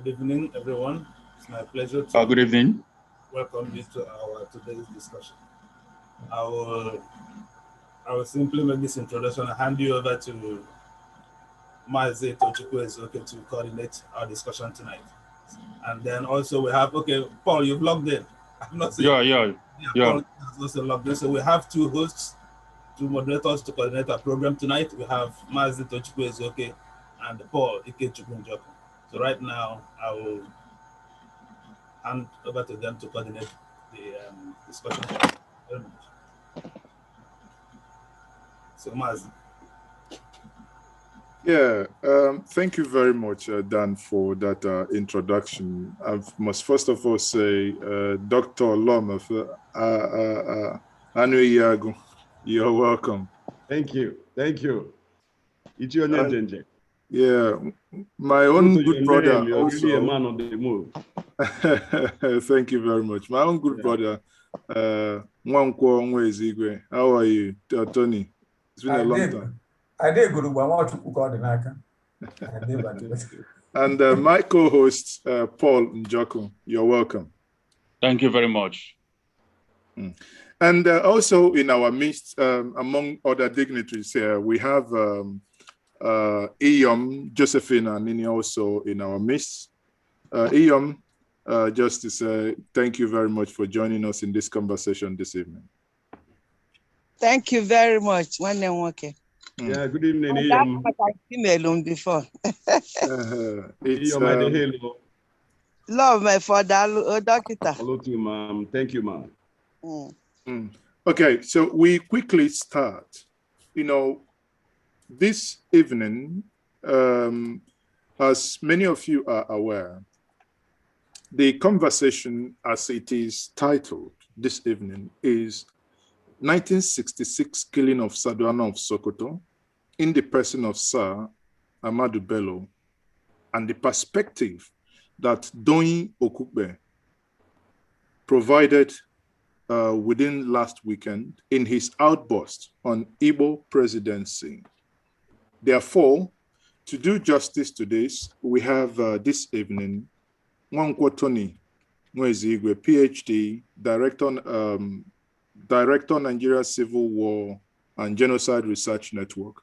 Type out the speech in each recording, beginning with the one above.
Good evening, everyone. It's my pleasure Good to evening. welcome you to our today's discussion. I will simply make this introduction and hand you over to Mazi Tochukwu to coordinate our discussion tonight. And then also we have, Paul, you've logged in. I'm not saying Yeah. Paul has also logged in. So we have two hosts, two moderators to coordinate our program tonight. We have Mazi Tochukwu and Paul Ikechukwu. So right now, I will hand over to them to coordinate the discussion. Very much. So, Mazi. Yeah, thank you very much, Dan, for that introduction. I must first of all say, Dr. Lom of Anu Iago, you're welcome. Thank you. It's your name, Njenje. Yeah, my own good brother. You're also really a man on the move. Thank you very much. My own good brother, Nwankwo Onwezigwe. How are you, Tony? It's been a long time. I did good, but I want to cook all the night. And my co-host, Paul Njoku, you're welcome. Thank you very much. And also in our midst, among other dignitaries here, we have Iyom, Josephine, and Nini also in our midst. Iyom, just to say thank you very much for joining us in this conversation this evening. Thank you very much. Yeah, good evening, Iyom. I've seen alone before. Love my father, doctor. Hello to you, ma'am. Thank you, ma'am. Okay, so we quickly start. This evening, as many of you are aware, the conversation as it is titled this evening is 1966 killing of Sardauna of Sokoto in the person of Sir Ahmadu Bello and the perspective that Doyin Okupe provided within last weekend in his outburst on Igbo Presidency. Therefore, to do justice to this, we have this evening Nwankwo Tony Nwezigwe, PhD, Director Nigerian Civil War and Genocide Research Network,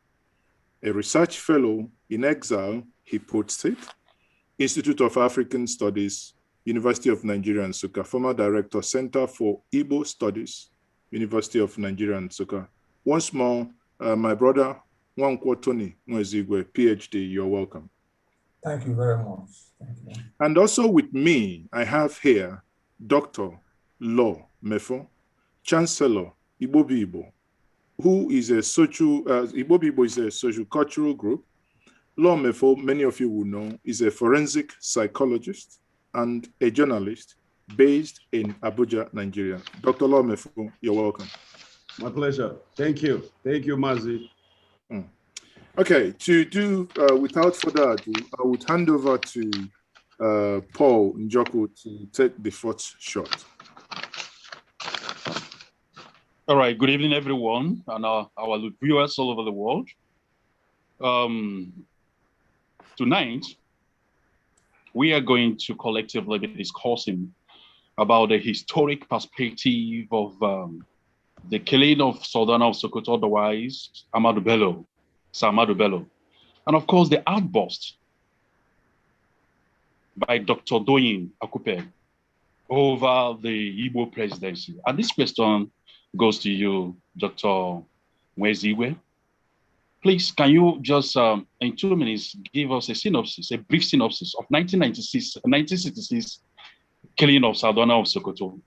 a research fellow in exile, he puts it, Institute of African Studies, University of Nigeria, Nsukka, former Director, Center for Igbo Studies, University of Nigeria, Nsukka. Once more, my brother, Nwankwo Tony Nwezigwe, PhD, you're welcome. Thank you very much. Thank you. And also with me, I have here Dr. Law Mefo, Chancellor Igbo Bibo, who is a Igbo Bibo is a social cultural group. Law Mefo, many of you will know, is a forensic psychologist and a journalist based in Abuja, Nigeria. Dr. Law Mefo, you're welcome. My pleasure. Thank you. Thank you, Mazi. Okay, to do without further ado, I would hand over to Paul Njoku to take the first shot. All right, good evening, everyone, and our viewers all over the world. Tonight, we are going to collectively be discussing about the historic perspective of the killing of Sardauna of Sokoto, otherwise Ahmadu Bello, Sir Ahmadu Bello, and of course the outburst by Dr. Doyin Okupe over the Igbo Presidency. And this question goes to you, Dr. Nwezigwe. Please, can you just, in 2 minutes, give us a synopsis, a brief synopsis of 1966 killing of Sardauna of Sokoto.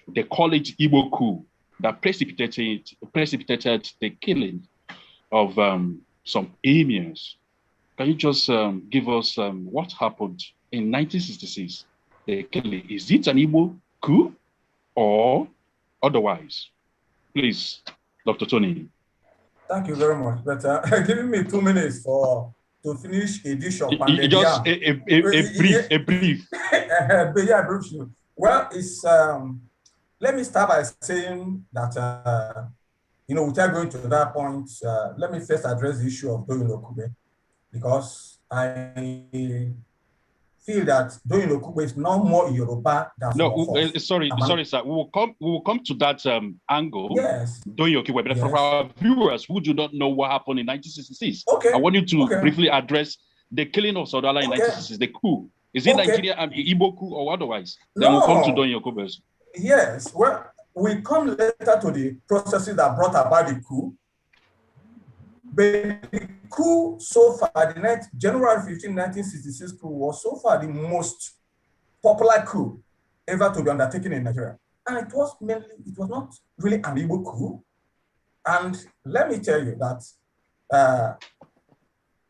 They call it Igbo coup that precipitated the killing of some emirs. Can you just give us what happened in 1966? The killing. Is it an Igbo coup or otherwise? Please, Dr. Tony. Thank you very much. But giving me 2 minutes to finish edition. Just a brief. Yeah, brief. Well, it's let me start by saying that without going to that point, let me first address the issue of Doyin Okupe, because I feel that Doyin Okupe is no more Yoruba than sorry, sir. We will come to that angle. Yes. Doyin Okupe, but Yes. for our viewers who do not know what happened in 1966, okay. I want you to briefly address the killing of Sadala in 1966, the coup. Is it Nigeria and Igbo coup or otherwise? Then we'll come to Doyin Okupe. Yes. Well, we come later to the processes that brought about the coup. But the coup so far, the January 15, 1966 coup was so far the most popular coup ever to be undertaken in Nigeria. And it was not really an Igbo coup. And let me tell you that,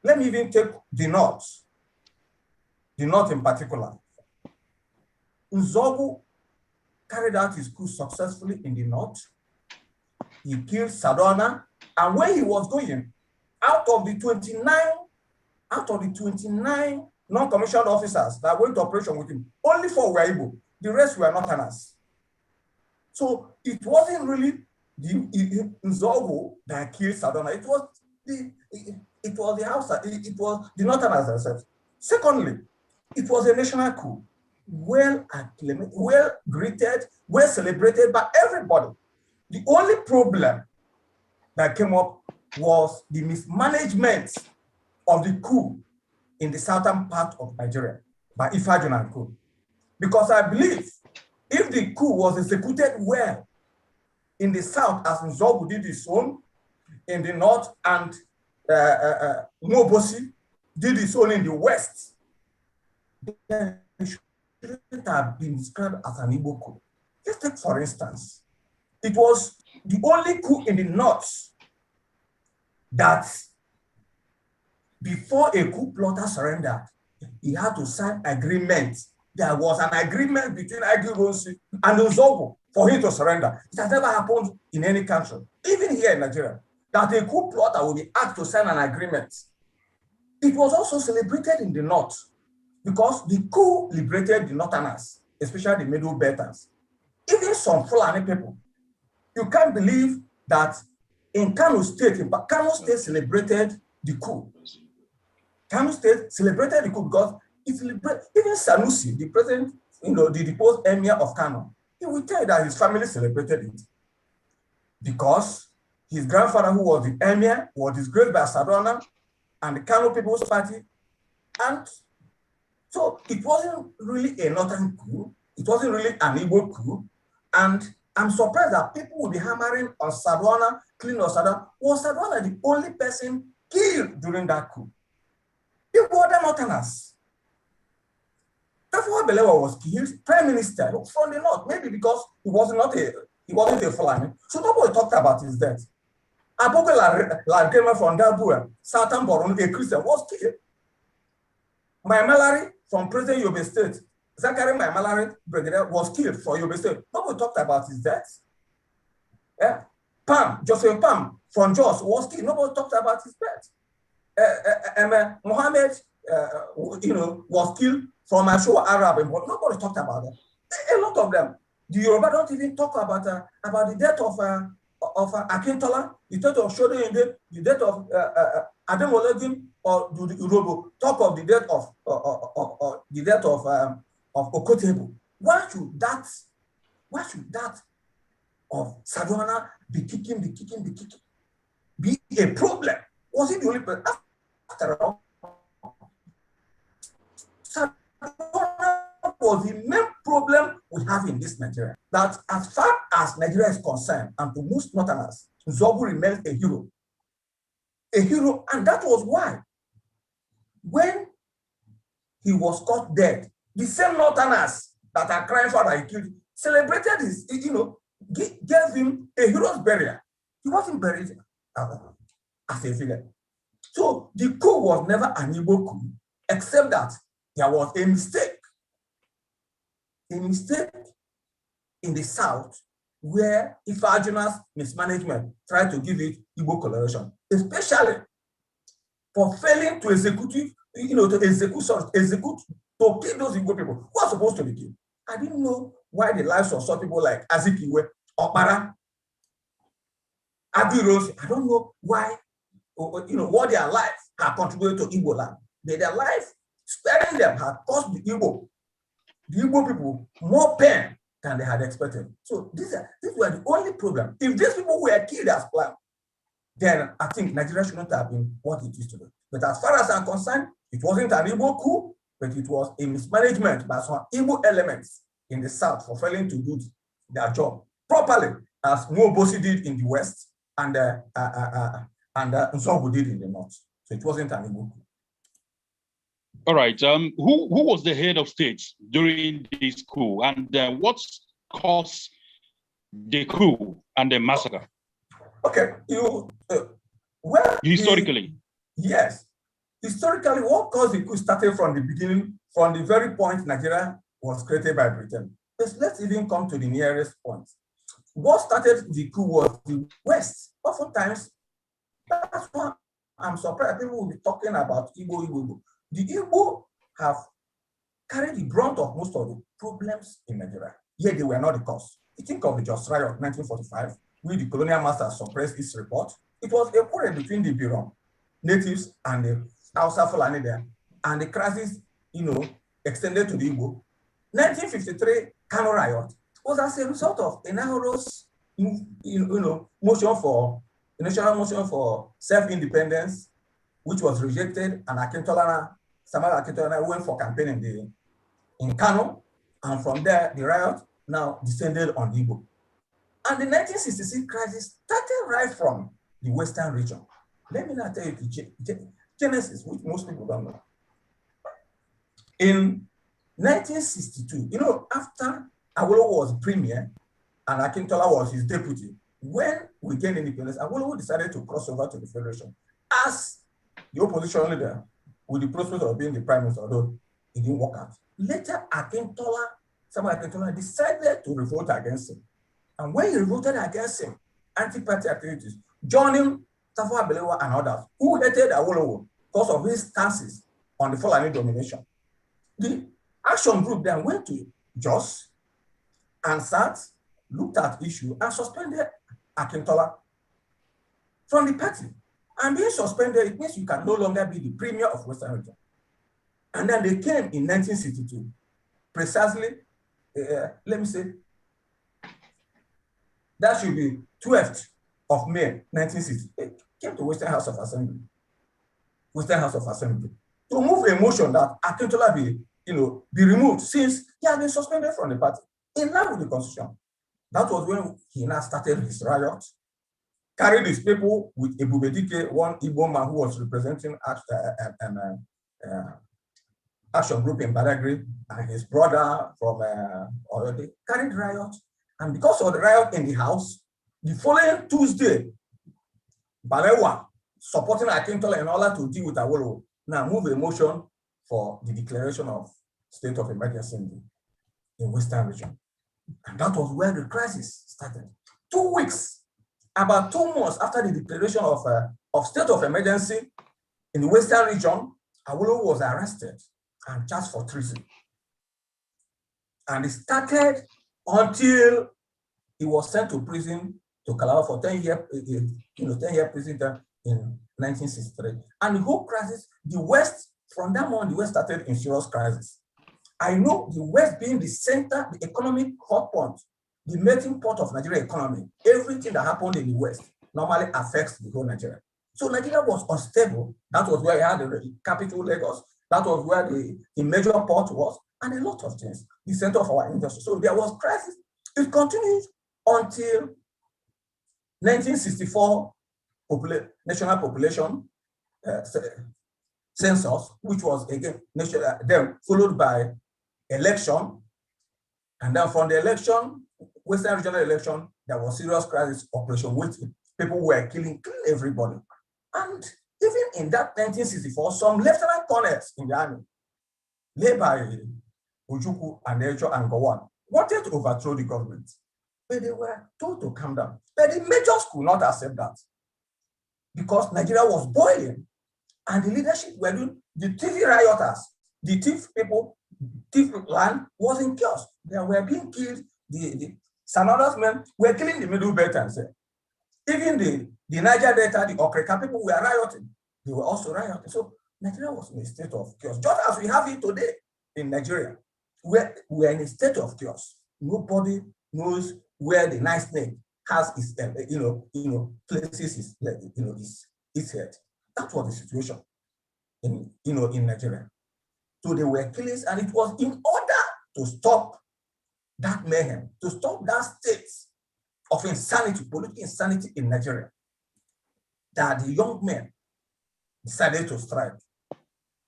let me even take the North in particular. Nzogu carried out his coup successfully in the North. He killed Sadona. And when he was going, out of the 29 non-commissioned officers that went to operation with him, only 4 were Igbo. The rest were Northerners. So it wasn't really the Nzogu that killed Sadona. It was the Hausa. It was the Northerners themselves. Secondly, it was a national coup, well acclaimed, well greeted, well celebrated by everybody. The only problem that came up was the mismanagement of the coup in the southern part of Nigeria by Ifajuna and coup. Because I believe if the coup was executed well in the south, as Nzogu did his own, in the north, and Mobosi did his own in the west, then it shouldn't have been described as an Igbo coup. Let's take, for instance, it was the only coup in the north that before a coup plotter surrendered, he had to sign agreement. There was an agreement between Agironsi and Nzogu for him to surrender. It has never happened in any country, even here in Nigeria, that a coup plotter will be asked to sign an agreement. It was also celebrated in the north because the coup liberated the northerners, especially the middle belters. Even some Fulani people, you can't believe that in Kano State celebrated the coup. Kano State celebrated the coup because it celebrated, even Sanusi, the president, the deposed emir of Kano, he will tell you that his family celebrated it because his grandfather, who was the emir, was disgraced by Sadona and the Kano People's Party. And so it wasn't really a northern coup. It wasn't really an Igbo coup. And I'm surprised that people will be hammering on Sadona, killing on Sadona. Was Sadona the only person killed during that coup? There were other northerners. Ahmadu Bello was killed, prime minister from the north, maybe because he wasn't a Fulani. So nobody talked about his death. Aboke Largema from Dabua, Southern Borno, a Christian, was killed. My Malari from present Yobe State, Zachary My Malari brigadier, was killed for Yobe State. Nobody talked about his death. Yeah. Joseph Pam from Jos was killed. Nobody talked about his death. Mohammed, was killed from Ashua Arab, but nobody talked about that. A lot of them. The Yoruba don't even talk about the death of Akintola, the death of Shodeinde, the death of Ademolegim, or do the Urobo talk of the death of Okotebo. Why should that of Sadona be kicking, be a problem? Was it the only person? After all, Sadona was the main problem we have in this Nigeria. That as far as Nigeria is concerned, and to most Northerners, Nzogu remains a hero. A hero, and that was why, when he was caught dead, the same Northerners that are crying for that he killed celebrated his, gave him a hero's burial. He wasn't buried as a villain. So the coup was never an Igbo coup, except that there was a mistake in the South, where Ifajuna's mismanagement tried to give it Igbo coloration, especially for failing to execute, to kill those Igbo people who are supposed to be killed. I didn't know why the lives of some people like Azikiwe, Okpara, Abiros, I don't know why, what their lives have contributed to Igbo land. Their life sparing them had caused the Igbo people more pain than they had expected. So these were the only problem. If these people were killed as planned, then I think Nigeria shouldn't have been what it is today. But as far as I'm concerned, it wasn't an Igbo coup, but it was a mismanagement by some Igbo elements in the South for failing to do their job properly, as Mobosi did in the West and Nsogu did in the North. So it wasn't an Igbo coup. All right. Who was the head of state during this coup, and what caused the coup and the massacre? Okay, historically. Yes, historically, what caused the coup started from the beginning, from the very point Nigeria was created by Britain. Let's even come to the nearest point. What started the coup was the West. Oftentimes, that's why I'm surprised people will be talking about Igbo. The Igbo have carried the brunt of most of the problems in Nigeria, yet they were not the cause. You think of the Just Riot of 1945, where the colonial masters suppressed its report. It was a quarrel between the Birom natives and the Hausa Fulani there, and the crisis, extended to the Igbo. 1953 Kano riot was as a result of a Nahoro's, motion for a national motion for self-independence, which was rejected, and Samuel Akintola went for campaigning in Kano, and from there the riot now descended on Igbo. And the 1966 crisis started right from the Western region. Let me now tell you the genesis, which most people don't know. In 1962, after Awolowo was premier and Akintola was his deputy, when we gained independence, Awolowo decided to cross over to the Federation as the opposition leader with the prospect of being the prime minister, although it didn't work out. Later, Samuel Akintola decided to revolt against him. And when he revolted against him, anti-party activities, joining Tafawa Balewa and others who hated Awolowo because of his stances on the Fulani domination. The action group then went to Jos and looked at issue and suspended Akintola from the party. And being suspended, it means you can no longer be the premier of Western region. And then they came in 1962, precisely, let me say, that should be 12th of May, 1968, came to Western House of Assembly, to move a motion that Akintola be removed since he had been suspended from the party, in line with the constitution. That was when he now started his riot, carried his people with Ebubedike, one Igbo man who was representing Action Group in Badagry, and his brother from Oyode, carried riot. And because of the riot in the house, the following Tuesday, Balewa, supporting Akintola in order to deal with Awolowo, now move a motion for the declaration of state of emergency in Western region. And that was where the crisis started. 2 weeks, about 2 months after the declaration of state of emergency in the Western region, Awolowo was arrested and charged for treason. And it started until he was sent to prison to Calabar for 10-year prison term in 1963. And the whole crisis, the West, from that moment, the West started in serious crisis. I know the West being the center, the economic hot point, the melting pot of Nigeria economy, everything that happened in the West normally affects the whole Nigeria. So Nigeria was unstable. That was where you had the capital, Lagos. That was where the major port was, and a lot of things, the center of our industry. So there was crisis. It continued until 1964 national population census, which was again then followed by election, and then from the election, Western regional election, there was serious crisis, Operation Waiting. People were killing everybody, and even in that 1964, some lieutenant colonels in the army, led by Ojukwu and Ejo and Gowon, wanted to overthrow the government, but they were told to calm down. But the majors could not accept that because Nigeria was boiling, and the leadership were doing the TV rioters, the thief people, thief land was in chaos. They were being killed. The Sanodas men were killing the Middle Belt and said, even the Niger Delta, the Okreka people were rioting. They were also rioting. So Nigeria was in a state of chaos, just as we have it today in Nigeria. We're in a state of chaos. Nobody knows where the nice snake has its, places its head. That was the situation in Nigeria. So they were killings, and it was in order to stop that mayhem, to stop that state of insanity, political insanity in Nigeria, that the young men decided to strike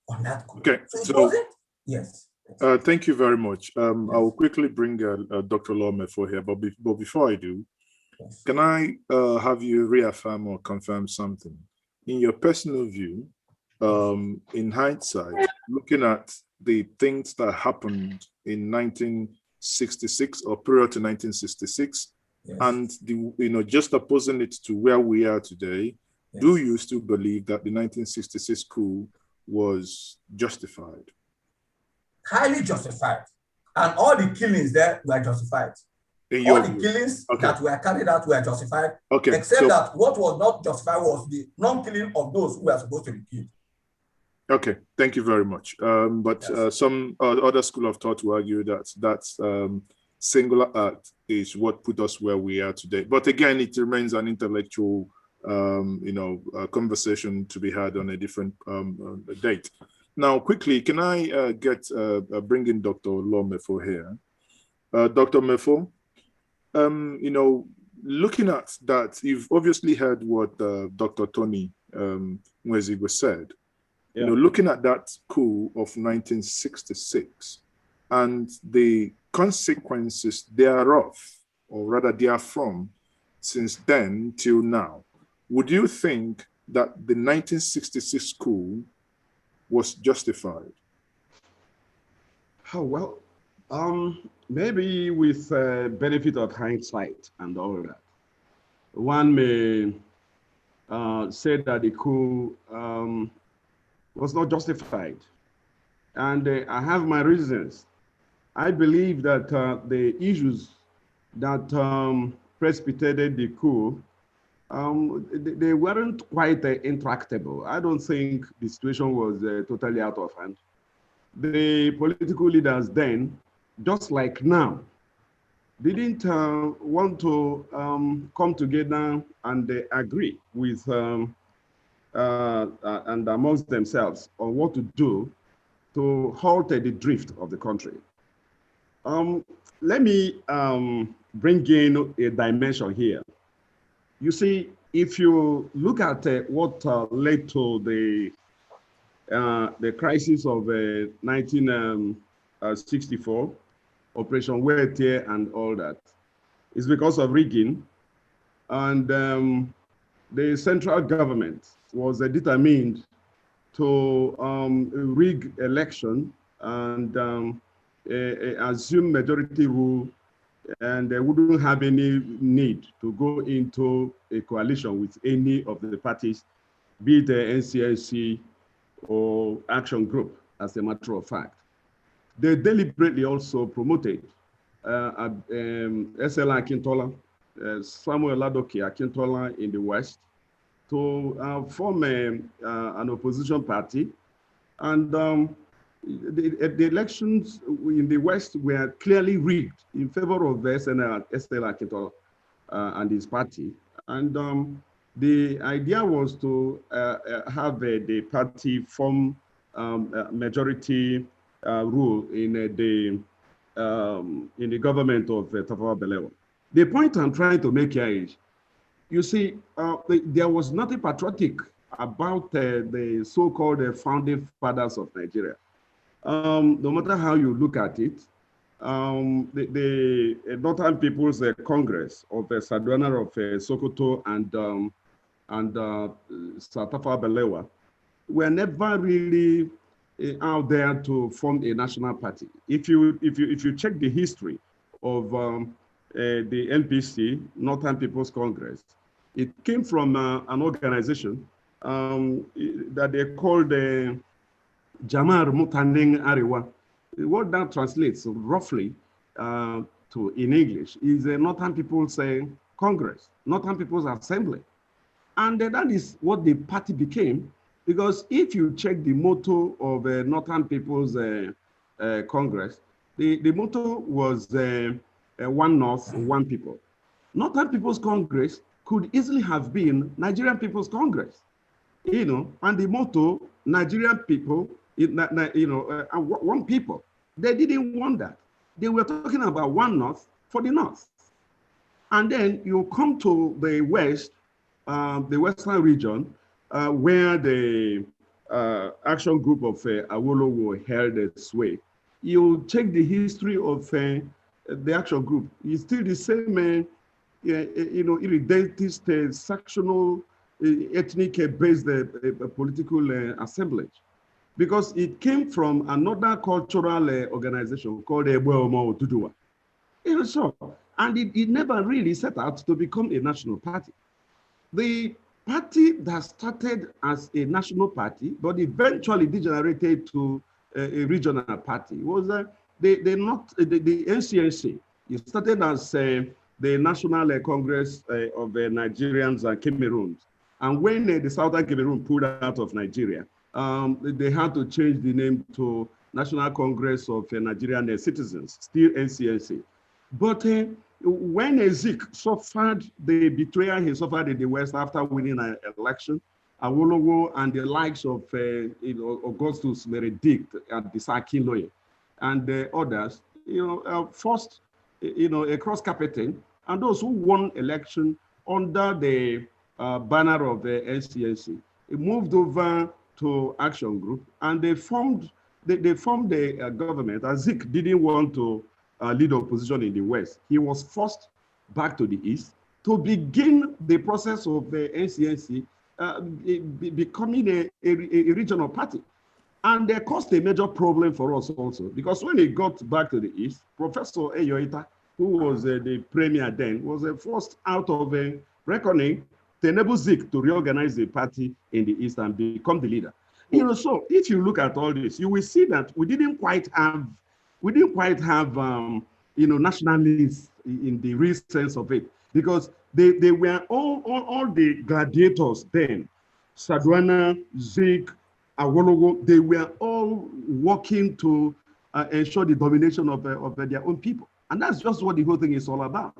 on that coup. Okay, so it wasn't, yes. Thank you very much. I will quickly bring Dr. Lomefo here, but before I do, yes, can I have you reaffirm or confirm something? In your personal view, in hindsight, looking at the things that happened in 1966 or prior to 1966, yes, and just opposing it to where we are today, yes, do you still believe that the 1966 coup was justified? Highly justified. And all the killings there were justified. All the killings that were carried out were justified, except that what was not justified was the non-killing of those who were supposed to be killed. Okay, thank you very much. But yes, some other school of thought will argue that singular act is what put us where we are today. But again, it remains an intellectual, conversation to be had on a different date. Now, quickly, can I bring in Dr. Lomefo here? Dr. Mefo, looking at that, you've obviously heard what Dr. Tony Mwezigwe said. Yeah. Looking at that coup of 1966 and the consequences thereof, or rather therefrom, since then till now, would you think that the 1966 coup was justified? Oh, well, maybe with benefit of hindsight and all that, one may say that the coup was not justified. And I have my reasons. I believe that the issues that precipitated the coup, they weren't quite intractable. I don't think the situation was totally out of hand. The political leaders then, just like now, didn't want to come together and agree with and amongst themselves on what to do to halt the drift of the country. Let me bring in a dimension here. You see, if you look at what led to the crisis of 1964, Operation Wettier and all that, it's because of rigging, and the central government was determined to rig election and assume majority rule, and they wouldn't have any need to go into a coalition with any of the parties, be it the NCNC or Action Group, as a matter of fact. They deliberately also promoted SL Akintola, Samuel Ladoke Akintola in the West, to form an opposition party. And the elections in the West were clearly rigged in favor of SL Akintola and his party. And the idea was to have the party form majority rule in the government of Tafawa Balewa. The point I'm trying to make here is, you see, there was nothing patriotic about the so-called founding fathers of Nigeria. No matter how you look at it, the Northern People's Congress of Sadwana of Sokoto and Tafawa Balewa were never really out there to form a national party. If you check the history of the NPC, Northern People's Congress, it came from an organization that they called Jamar Mutaning Ariwa. What that translates roughly to in English is a Northern People's Congress, Northern People's Assembly. And that is what the party became. Because if you check the motto of Northern People's Congress, the motto was one North, one people. Northern People's Congress could easily have been Nigerian People's Congress, you know, and the motto, Nigerian people, one people. They didn't want that. They were talking about one North for the North. And then you come to the West, the Western region, where the action group of Awolowo held its sway. You check the history of the action group, it's still the same, irredentist, sectional, ethnic-based political assemblage. Because it came from another cultural organization called Ebomo Otuduwa. You know, so, and it never really set out to become a national party. The party that started as a national party, but eventually degenerated to a regional party, was the NCNC. It started as the National Congress of Nigerians and Cameroons. And when the Southern Cameroon pulled out of Nigeria, they had to change the name to National Congress of Nigerian Citizens, still NCNC. But when Ezek suffered the betrayal he suffered in the West after winning an election, Awolowo and the likes of Augustus Benedict and Bisakinloye and others, forced a cross-carpeting, and those who won election under the banner of the NCNC moved over to Action Group, and they formed the government. Ezek didn't want to lead opposition in the West. He was forced back to the East to begin the process of the NCNC becoming a regional party. And they caused a major problem for us also, because when he got back to the East, Professor Eyoita, who was the premier then, was forced out of a reckoning to enable Zik to reorganize the party in the East and become the leader. So if you look at all this, you will see that we didn't quite have nationalists in the real sense of it, because they were all the gladiators then. Sadwana, Zik, Awolowo, they were all working to ensure the domination of their own people. And that's just what the whole thing is all about.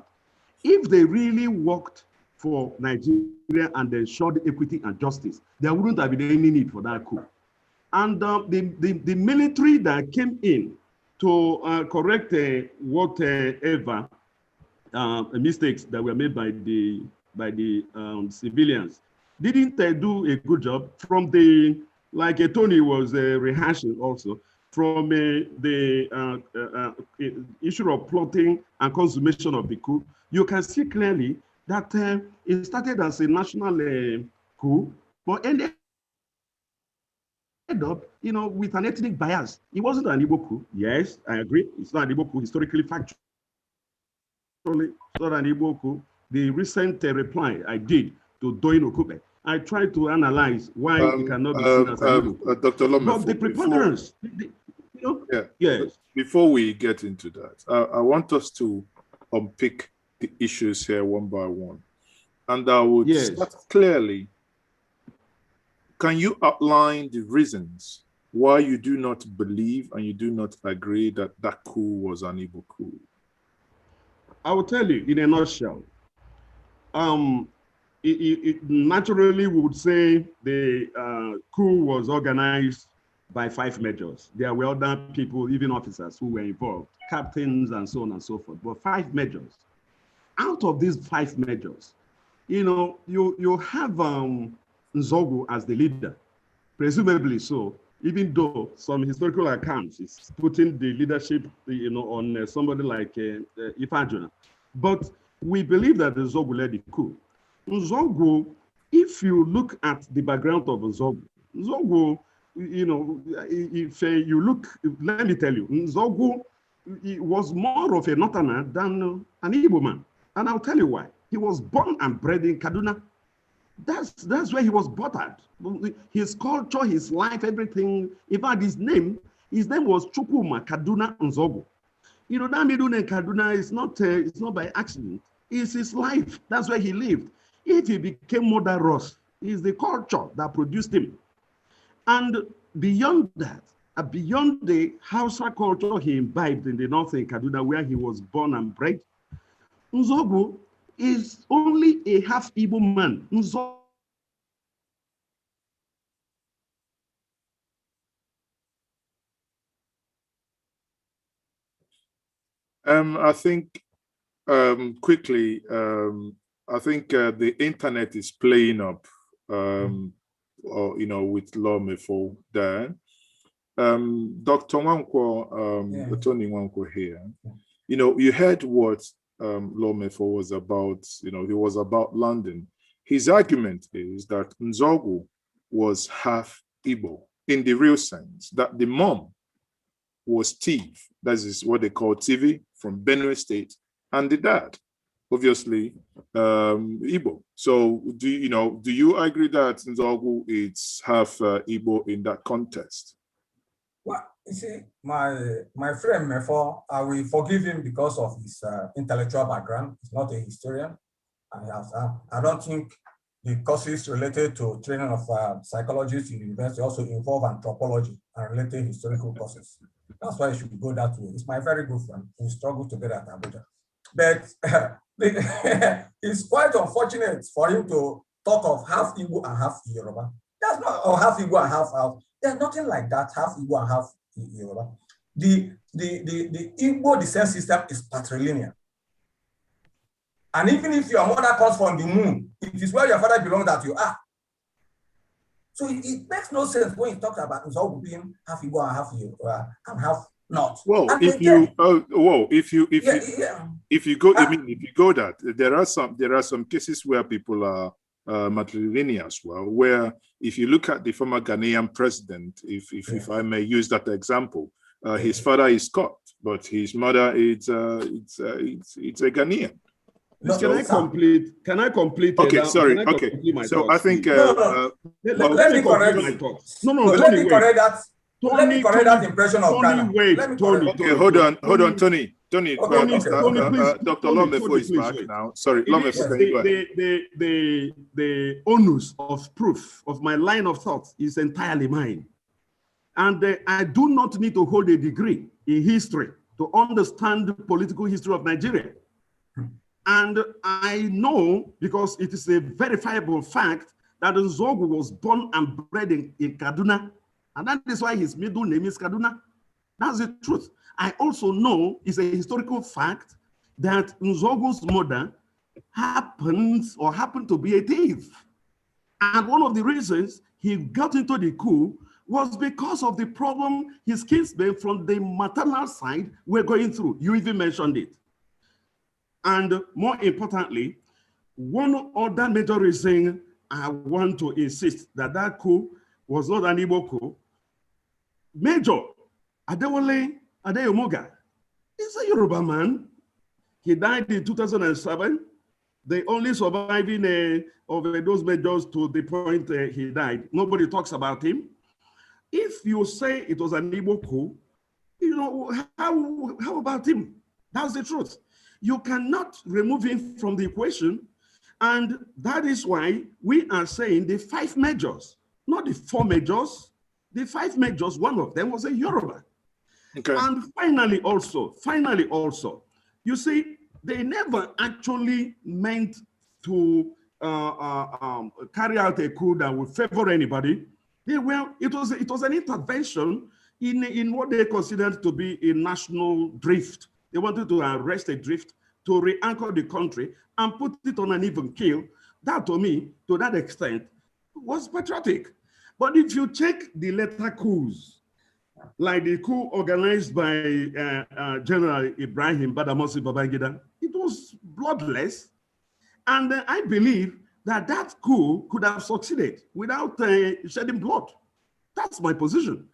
If they really worked for Nigeria and ensured equity and justice, there wouldn't have been any need for that coup. And the military that came in to correct whatever mistakes that were made by the civilians didn't do a good job. From the, like Tony was rehashing also, from the issue of plotting and consummation of the coup, you can see clearly that it started as a national coup, but ended up, with an ethnic bias. It wasn't an Igbo coup. Yes, I agree. It's not an Igbo coup, historically, factually. It's not an Igbo coup. The recent reply I did to Doyin Okupe, I tried to analyze why it cannot be seen as an Igbo coup. Dr. Lome, but the preponderance, yes. Before we get into that, I want us to unpick the issues here one by one. And I would start clearly. Can you outline the reasons why you do not believe and you do not agree that that coup was an Igbo coup? I will tell you in a nutshell. It naturally would say the coup was organized by 5 majors. There were other people, even officers, who were involved, captains and so on and so forth, but 5 majors. Out of these 5 majors, you have Nzogu as the leader, presumably so, even though some historical accounts is putting the leadership, on somebody like Ifajuna. But we believe that Nzogu led the coup. Nzogu, if you look at the background of Nzogu, if you look, let me tell you, Nzogu was more of a Northerner than an Igbo man. And I'll tell you why. He was born and bred in Kaduna. That's where he was buttered. His culture, his life, everything. In fact, his name was Chukwuma Kaduna Nzogu. That middle name Kaduna is not by accident. It's his life. That's where he lived. If he became murderous, it's the culture that produced him. And beyond that, beyond the Hausa culture he imbibed in the northern Kaduna, where he was born and bred, Nzogu is only a half Igbo man. I think quickly, I think the internet is playing up, or, you know, with Lawmefo there. Dr. Nwankwo, Tony Nwankwo here, you know, you heard what Lawmefo was about, you know, he was about London. His argument is that Nzogu was half Igbo in the real sense, that the mom was Steve, that is what they call TV, from Benue State, and the dad, obviously, Igbo. So do you agree that Nzogu is half Igbo in that context? Well, you see, my friend Mefo, I will forgive him because of his intellectual background. He's not a historian. I don't think the courses related to training of psychologists in the university also involve anthropology and related historical courses. That's why you should go that way. It's my very good friend. We struggle together at Abuja. But it's quite unfortunate for him to talk of half Igbo and half Yoruba. That's not, or half Igbo and half out. There's nothing like that, half Igbo and half Yoruba. The Igbo descent system is patrilineal. And even if your mother comes from the moon, it is where your father belongs that you are. So it makes no sense when you talk about Nzogu being half Igbo and half Yoruba and half not. Well, and if you go that, there are some cases where people are matrilineal as well, where if you look at the former Ghanaian president, if I may use that example, his father is Scot, but his mother it's a Ghanaian. No, can I complete? Okay, sorry. Okay, so I think let me correct my thoughts. Let me correct that impression of Ghana. Tony. Okay, hold on, Tony. Tony, Dr. Lawmefo is back now. Sorry, Lawmefo, can you go ahead? The onus of proof of my line of thought is entirely mine. And I do not need to hold a degree in history to understand the political history of Nigeria. And I know, because it is a verifiable fact, that Nzogu was born and bred in Kaduna. And that is why his middle name is Kaduna. That's the truth. I also know it's a historical fact that Nzogu's mother happened to be a thief. And one of the reasons he got into the coup was because of the problem his kinsmen from the maternal side were going through. You even mentioned it. And more importantly, one other major reason I want to insist that coup was not an Igbo coup. Major Adewale Adeyomoga is a Yoruba man. He died in 2007. The only surviving of those majors to the point he died. Nobody talks about him. If you say it was an Igbo coup, you know, how about him? That's the truth. You cannot remove him from the equation. And that is why we are saying the 5 majors, not the 4 majors, the 5 majors, one of them was a Yoruba. Okay. And finally also, you see, they never actually meant to carry out a coup that would favor anybody. It was an intervention in what they considered to be a national drift. They wanted to arrest a drift, to re-anchor the country and put it on an even keel. That, to me, to that extent, was patriotic. But if you check the later coups, like the coup organized by General Ibrahim Badamasi Babangida, it was bloodless. And I believe that that coup could have succeeded without shedding blood. That's my position.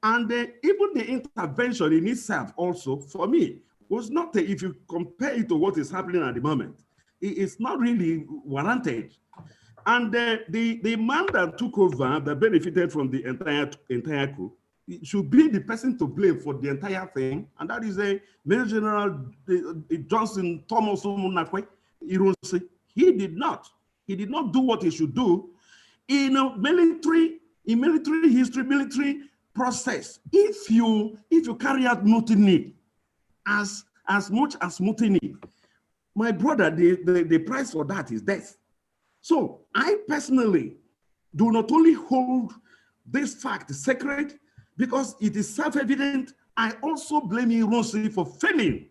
And even the intervention in itself also, for me, was not, if you compare it to what is happening at the moment, it's not really warranted. And the man that took over, that benefited from the entire coup, should be the person to blame for the entire thing, and that is a Major General Johnson Thomas Omunakwe. He did not do what he should do in a military In military history, military process, if you carry out mutiny as much as mutiny, my brother, the price for that is death. So I personally do not only hold this fact sacred because it is self-evident, I also blame Ironsi for failing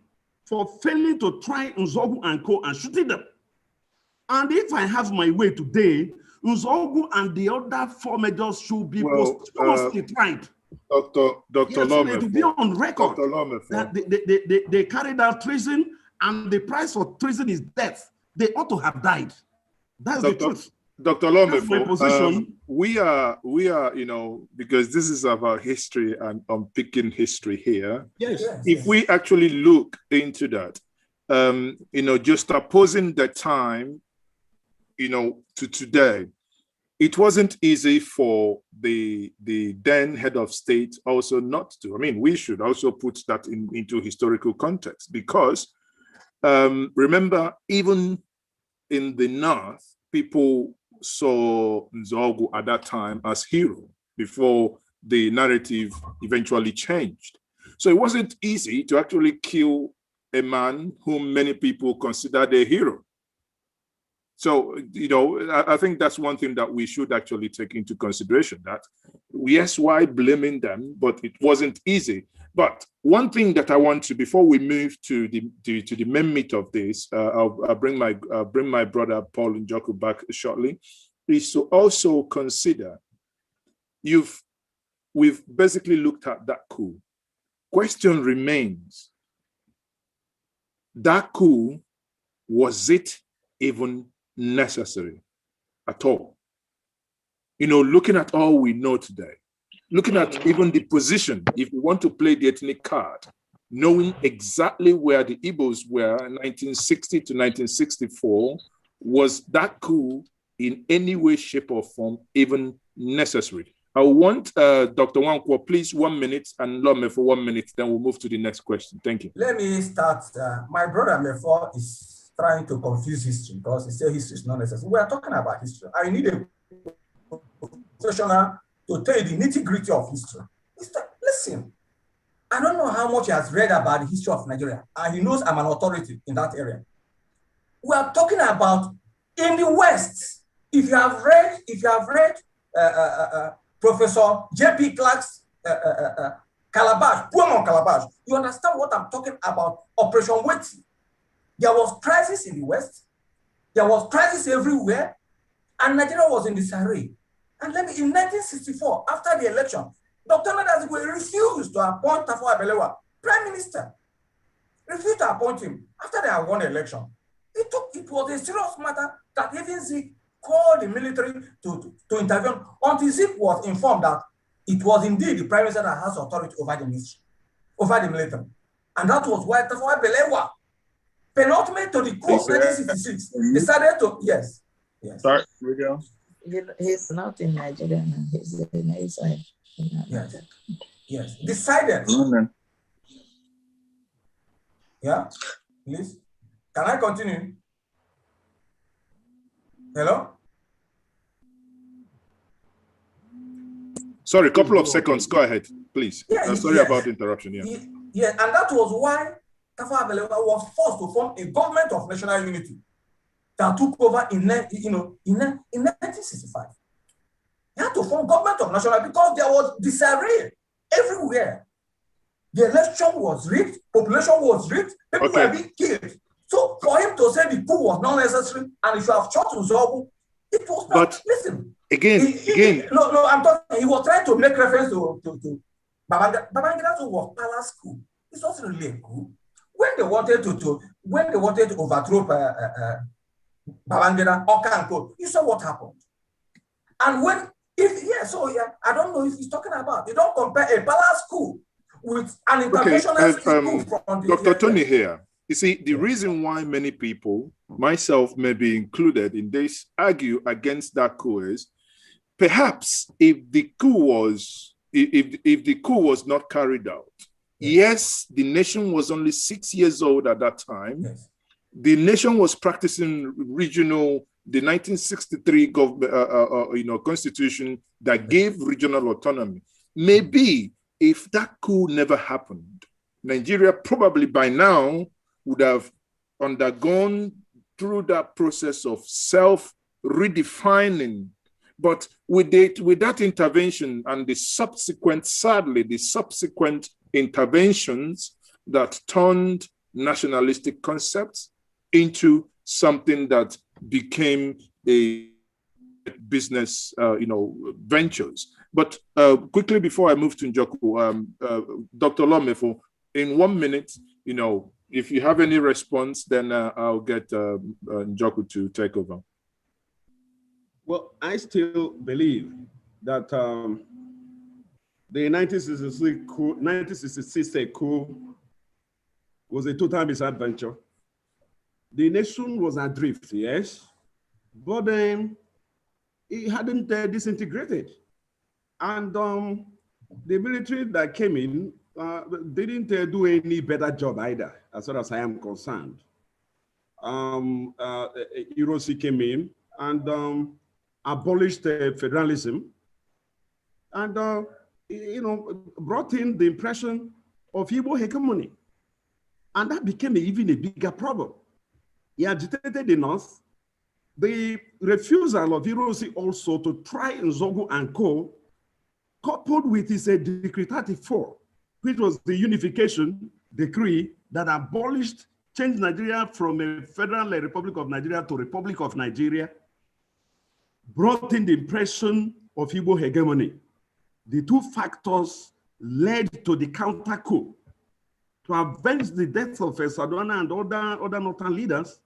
to try Nzogu and Co. and shooting them. And if I have my way today, Nzogu and the other four majors should be posthumously tried. Dr. Lome, to be on record that they carried out treason, and the price for treason is death. They ought to have died. That's the truth. Dr. Lome, we are, you know, because this is about history and unpicking history here. Yes. If we actually look into that, you know, just opposing the time, you know, to today, it wasn't easy for the then head of state also not to. I mean, we should also put that into historical context because remember, even in the North, people saw Nzogu at that time as hero before the narrative eventually changed. So it wasn't easy to actually kill a man whom many people considered a hero. So, you know, I think that's one thing that we should actually take into consideration, that yes, why blaming them, but it wasn't easy. But one thing that I want to, before we move to the main meat of this, I'll bring my brother Paul Njoku back shortly, is to also consider, we've basically looked at that coup. Question remains, that coup, was it even necessary at all? You know, looking at all we know today, looking at even the position, if we want to play the ethnic card, knowing exactly where the Igbos were in 1960 to 1964, was that coup in any way, shape, or form even necessary? I want Dr. Nwankwo, please, 1 minute, and Lome for 1 minute, then we'll move to the next question. Thank you. Let me start. My brother Mefo is trying to confuse history because he says history is not necessary. We are talking about history. I need a professional to tell you the nitty-gritty of history. Listen, I don't know how much he has read about the history of Nigeria, and he knows I'm an authority in that area. We are talking about in the West. If you have read Professor J.P. Clark's Calabash, poem on Calabash, you understand what I'm talking about. Operation Weti. There was crisis in the West. There was crisis everywhere, and Nigeria was in disarray. And in 1964, after the election, Dr. Nadazigwe refused to appoint Tafawa Balewa prime minister. Refused to appoint him after they had won the election. It was a serious matter that even Zik called the military to intervene until Zik was informed that it was indeed the prime minister that has authority over the ministry, over the military. And that was why Tafawa Balewa, penultimate to the coup of 1966, decided to, yes. Start radio. He's not in Nigeria now, he's in Israel. Yes, decided. Yeah, please. Can I continue? Hello? Sorry, a couple of seconds. Go ahead, please. Sorry about the interruption. Yeah, and that was why Tafawa Balewa was forced to form a government of national unity that took over in 1965. He had to form government of national because there was disarray everywhere. The election was rigged, population was rigged, people were being killed. So for him to say the coup was not necessary and if you have shot Nzogu, it was not. But listen, again. No, I'm talking. He was trying to make reference to Babangida. Babangida was palace coup. It's not really a coup. When they wanted to overthrow Babangida or Kanko, you saw what happened. And I don't know if he's talking about. You don't compare a palace coup with an interventionist coup from the Dr. Tony here. You see, the reason why many people, myself may be included in this, argue against that coup is perhaps if the coup was not carried out, yes, the nation was only 6 years old at that time. Yes. The nation was practicing regional the 1963 constitution that gave regional autonomy. Maybe if that coup never happened, Nigeria probably by now would have undergone through that process of self-redefining. But with that intervention and the subsequent, sadly, the subsequent interventions that turned nationalistic concepts into something that became a business, ventures. But quickly before I move to Njoku, Dr. Lomefo, in 1 minute, if you have any response, then I'll get Njoku to take over. Well, I still believe that the 1966 coup was a total misadventure. The nation was adrift, yes, but it hadn't disintegrated. And the military that came in didn't do any better job either, as far as I am concerned. Hiroshi came in and abolished federalism and, brought in the impression of Igbo hegemony. And that became even a bigger problem. He agitated the North. The refusal of Hiroshi also to try Nzogu and co, coupled with his Decree 34, which was the unification decree that abolished, changed Nigeria from a federal Republic of Nigeria to Republic of Nigeria, brought in the impression of Igbo hegemony. The two factors led to the counter coup to avenge the deaths of Sardauna and other northern leaders,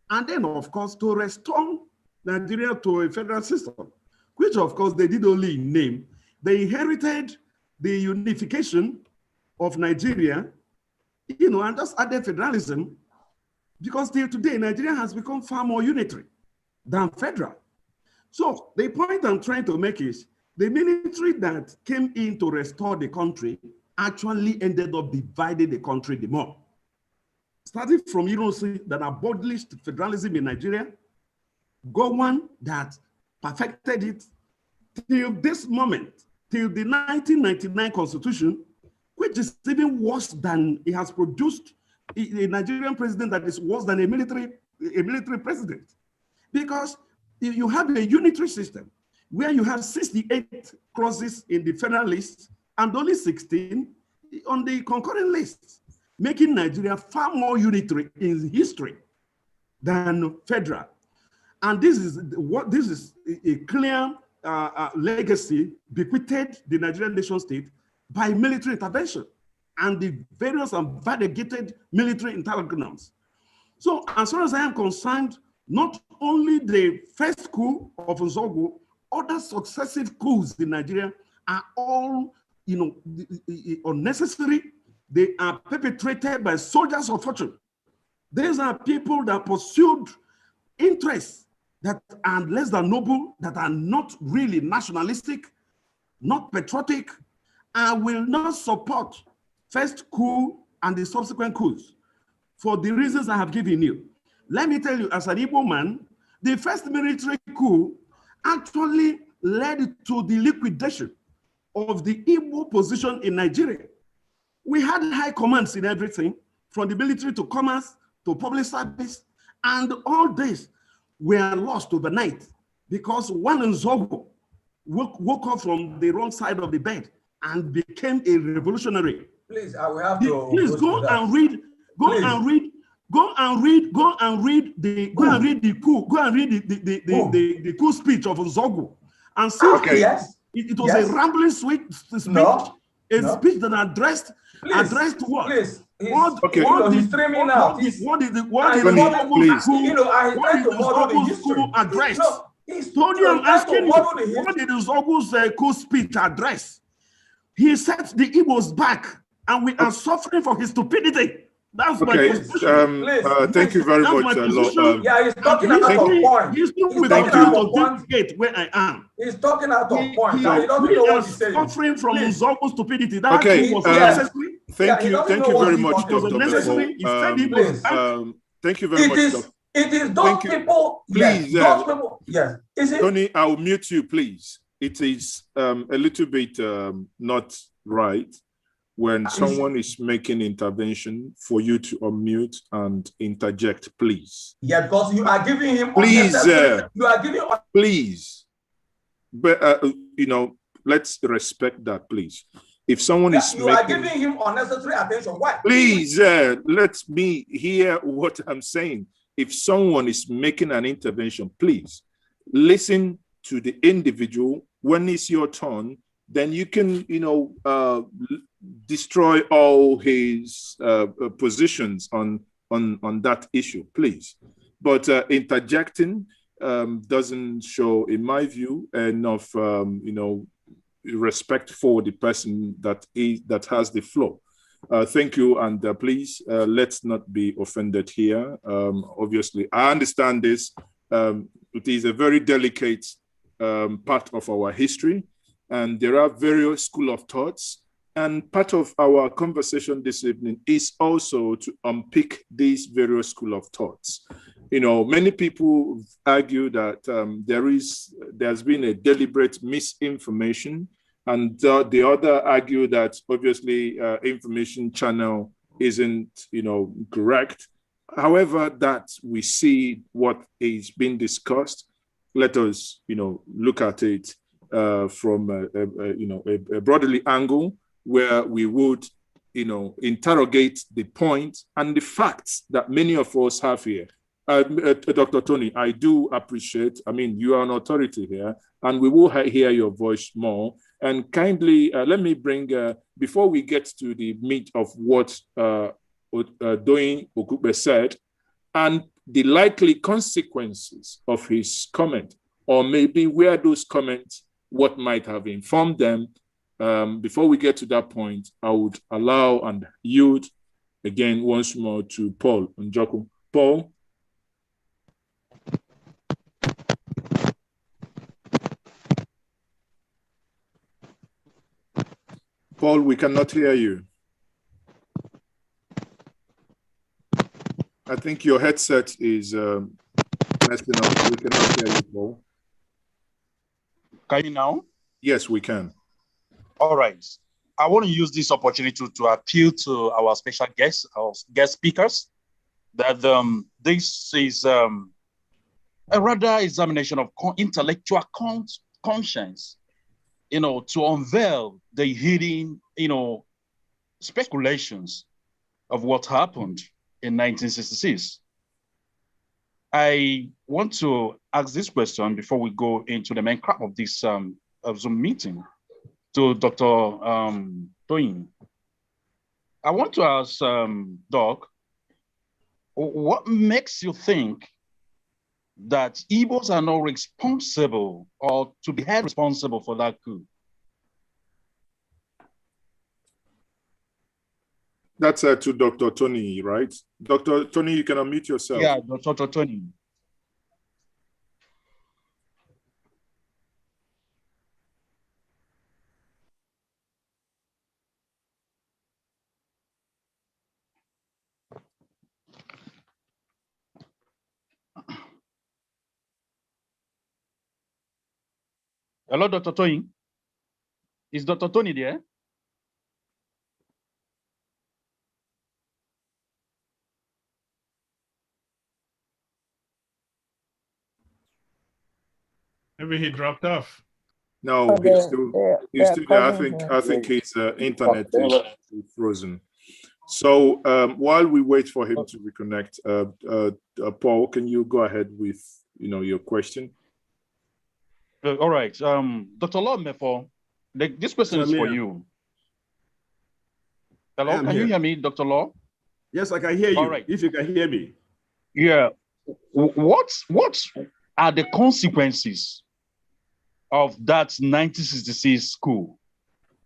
and then, of course, to restore Nigeria to a federal system, which, of course, they did only in name. They inherited the unification of Nigeria, and just added federalism, because till today, Nigeria has become far more unitary than federal. So the point I'm trying to make is the military that came in to restore the country actually ended up dividing the country the more. Starting from Hiroshi that abolished federalism in Nigeria, Gowon that perfected it, till this moment, till the 1999 constitution, which is even worse than it has produced a Nigerian president that is worse than a military president. Because you have a unitary system where you have 68 clauses in the federal list and only 16 on the concurrent list, making Nigeria far more unitary in history than federal. And this is a clear legacy bequeathed the Nigerian nation state by military intervention and the various and variegated military interventions. So as far as I am concerned, not only the first coup of Nzogu, other successive coups in Nigeria are all, unnecessary. They are perpetrated by soldiers of fortune. These are people that pursued interests that are less than noble, that are not really nationalistic, not patriotic, and will not support first coup and the subsequent coups for the reasons I have given you. Let me tell you, as an Igbo man, the first military coup actually led to the liquidation of the Igbo position in Nigeria. We had high commands in everything, from the military to commerce to public service, and all this were lost overnight because one Nzogu woke up from the wrong side of the bed and became a revolutionary. Please, I will have to. Please go and read. Go and read the coup. Go and read the coup speech of Nzogu, and see. Okay. Yes. It was a rambling speech. No. Speech that addressed what? Please. He's streaming out. What did the coup address? Tony, I'm asking you, what did Nzogu's coup speech address? He set the Igbos back, and we are suffering for his stupidity. That's my position. Thank you very much. He's talking out of point. He's talking out of point where I am. He's talking out of point. He doesn't know what he's saying. Suffering from Nzogu's stupidity. That was necessary. Thank you very much, Dr. Necessary. Thank you very much, It is those people. Please, yes, those people. Yes. Is it? Tony, I'll mute you, please. It is a little bit not right when someone is making intervention for you to unmute and interject, please. Yeah, because you are giving him. Please, you are giving. Please, but you know, let's respect that, please. If someone is you are giving him unnecessary attention. Why? Please, let me hear what I'm saying. If someone is making an intervention, please listen to the individual. When it's your turn, then you can, you know, destroy all his positions on that issue, please. But interjecting doesn't show, in my view, enough, you know, respect for the person that has the floor. Thank you, and please let's not be offended here. Obviously, I understand this. It is a very delicate part of our history, and there are various schools of thoughts. And part of our conversation this evening is also to unpick these various schools of thoughts. You know, many people argue that there's been a deliberate misinformation, and the other argue that obviously information channel isn't, you know, correct. However, that we see what is being discussed, let us, you know, look at it from a broadly angle where we would, you know, interrogate the point and the facts that many of us have here. Dr. Tony, I do appreciate, I mean, you are an authority here, and we will hear your voice more. And kindly, let me bring, before we get to the meat of what Doyin Okupe said, and the likely consequences of his comment, or maybe where those comments, what might have informed them. Before we get to that point, I would allow and yield again once more to Paul Njoku. Paul. Paul, we cannot hear you. I think your headset is messing up. We cannot hear you, Paul. Can you now? Yes, we can. All right. I want to use this opportunity to appeal to our special guests, our guest speakers, that this is a rather examination of intellectual conscience, you know, to unveil the hidden, you know, speculations of what happened in 1966. I want to ask this question before we go into the main crux of this Zoom meeting to Dr. Doyin. I want to ask Doc, what makes you think that Igbos are not responsible or to be held responsible for that coup? That's to Dr. Tony, right? Dr. Tony, you can unmute yourself. Yeah, Dr. Tony. Hello, Dr. Tony. Is Dr. Tony there? Maybe he dropped off. No, he's still there. I think his internet is frozen. So while we wait for him to reconnect, Paul, can you go ahead with, you know, your question? All right, Dr. Law, this question is for you. Hello, can you hear me, Dr. Law? Yes, I can hear you. All right. If you can hear me. Yeah. What are the consequences of that 1966 coup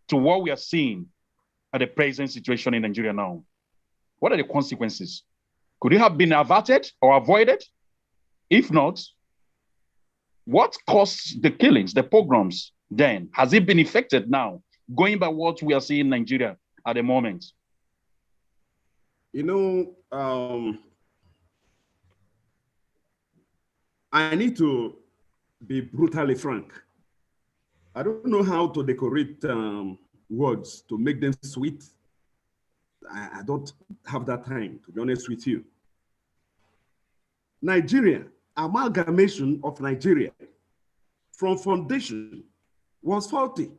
to what we are seeing at the present situation in Nigeria now? What are the consequences? Could it have been averted or avoided? If not, what caused the killings, the pogroms then? Has it been effected now, going by what we are seeing in Nigeria at the moment? You know, I need to be brutally frank. I don't know how to decorate words to make them sweet. I don't have that time, to be honest with you. Nigeria, amalgamation of Nigeria from foundation was faulty.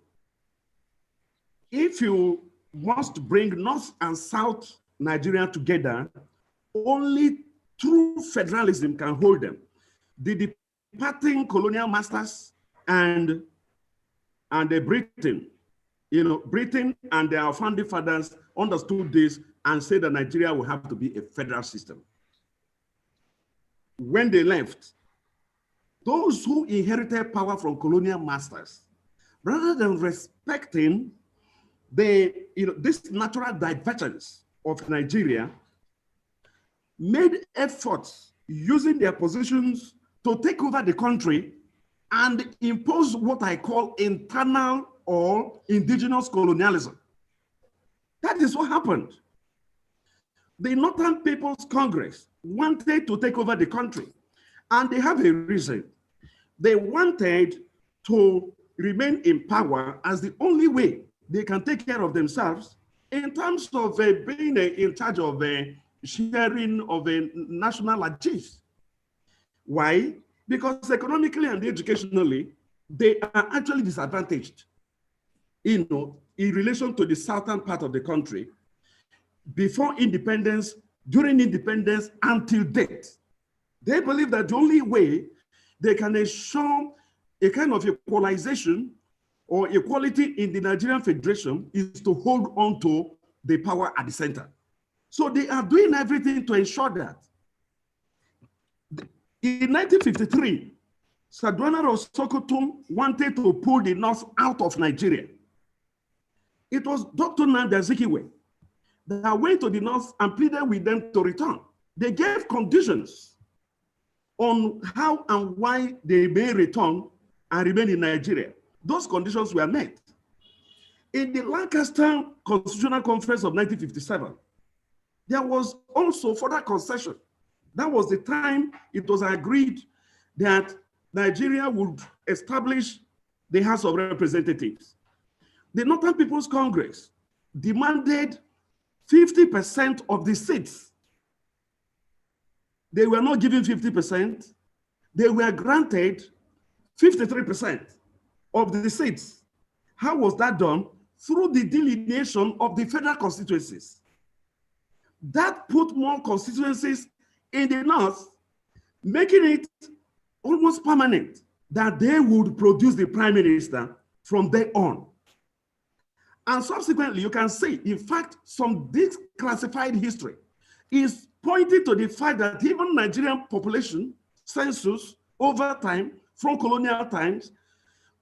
If you must bring North and South Nigeria together, only true federalism can hold them. The departing colonial masters and the Britain, Britain and their founding fathers understood this and said that Nigeria will have to be a federal system. When they left, those who inherited power from colonial masters, rather than respecting this natural divergence of Nigeria, made efforts using their positions to take over the country and impose what I call internal or indigenous colonialism. That is what happened. The Northern People's Congress wanted to take over the country, and they have a reason. They wanted to remain in power as the only way they can take care of themselves in terms of being in charge of sharing of national achievements. Why? Because economically and educationally, they are actually disadvantaged, in relation to the southern part of the country, before independence, during independence, until death. They believe that the only way they can ensure a kind of equalization or equality in the Nigerian Federation is to hold on to the power at the center. So they are doing everything to ensure that. In 1953, Sardauna of Sokoto wanted to pull the North out of Nigeria. It was Dr. Nnamdi Azikiwe that went to the North and pleaded with them to return. They gave conditions on how and why they may return and remain in Nigeria. Those conditions were met. In the Lancaster Constitutional Conference of 1957, there was also further concession. That was the time it was agreed that Nigeria would establish the House of Representatives. The Northern People's Congress demanded 50% of the seats. They were not given 50%. They were granted 53% of the seats. How was that done? Through the delineation of the federal constituencies. That put more constituencies in the North, making it almost permanent that they would produce the prime minister from there on. And subsequently, you can see, in fact, some declassified history is pointing to the fact that even Nigerian population census over time, from colonial times,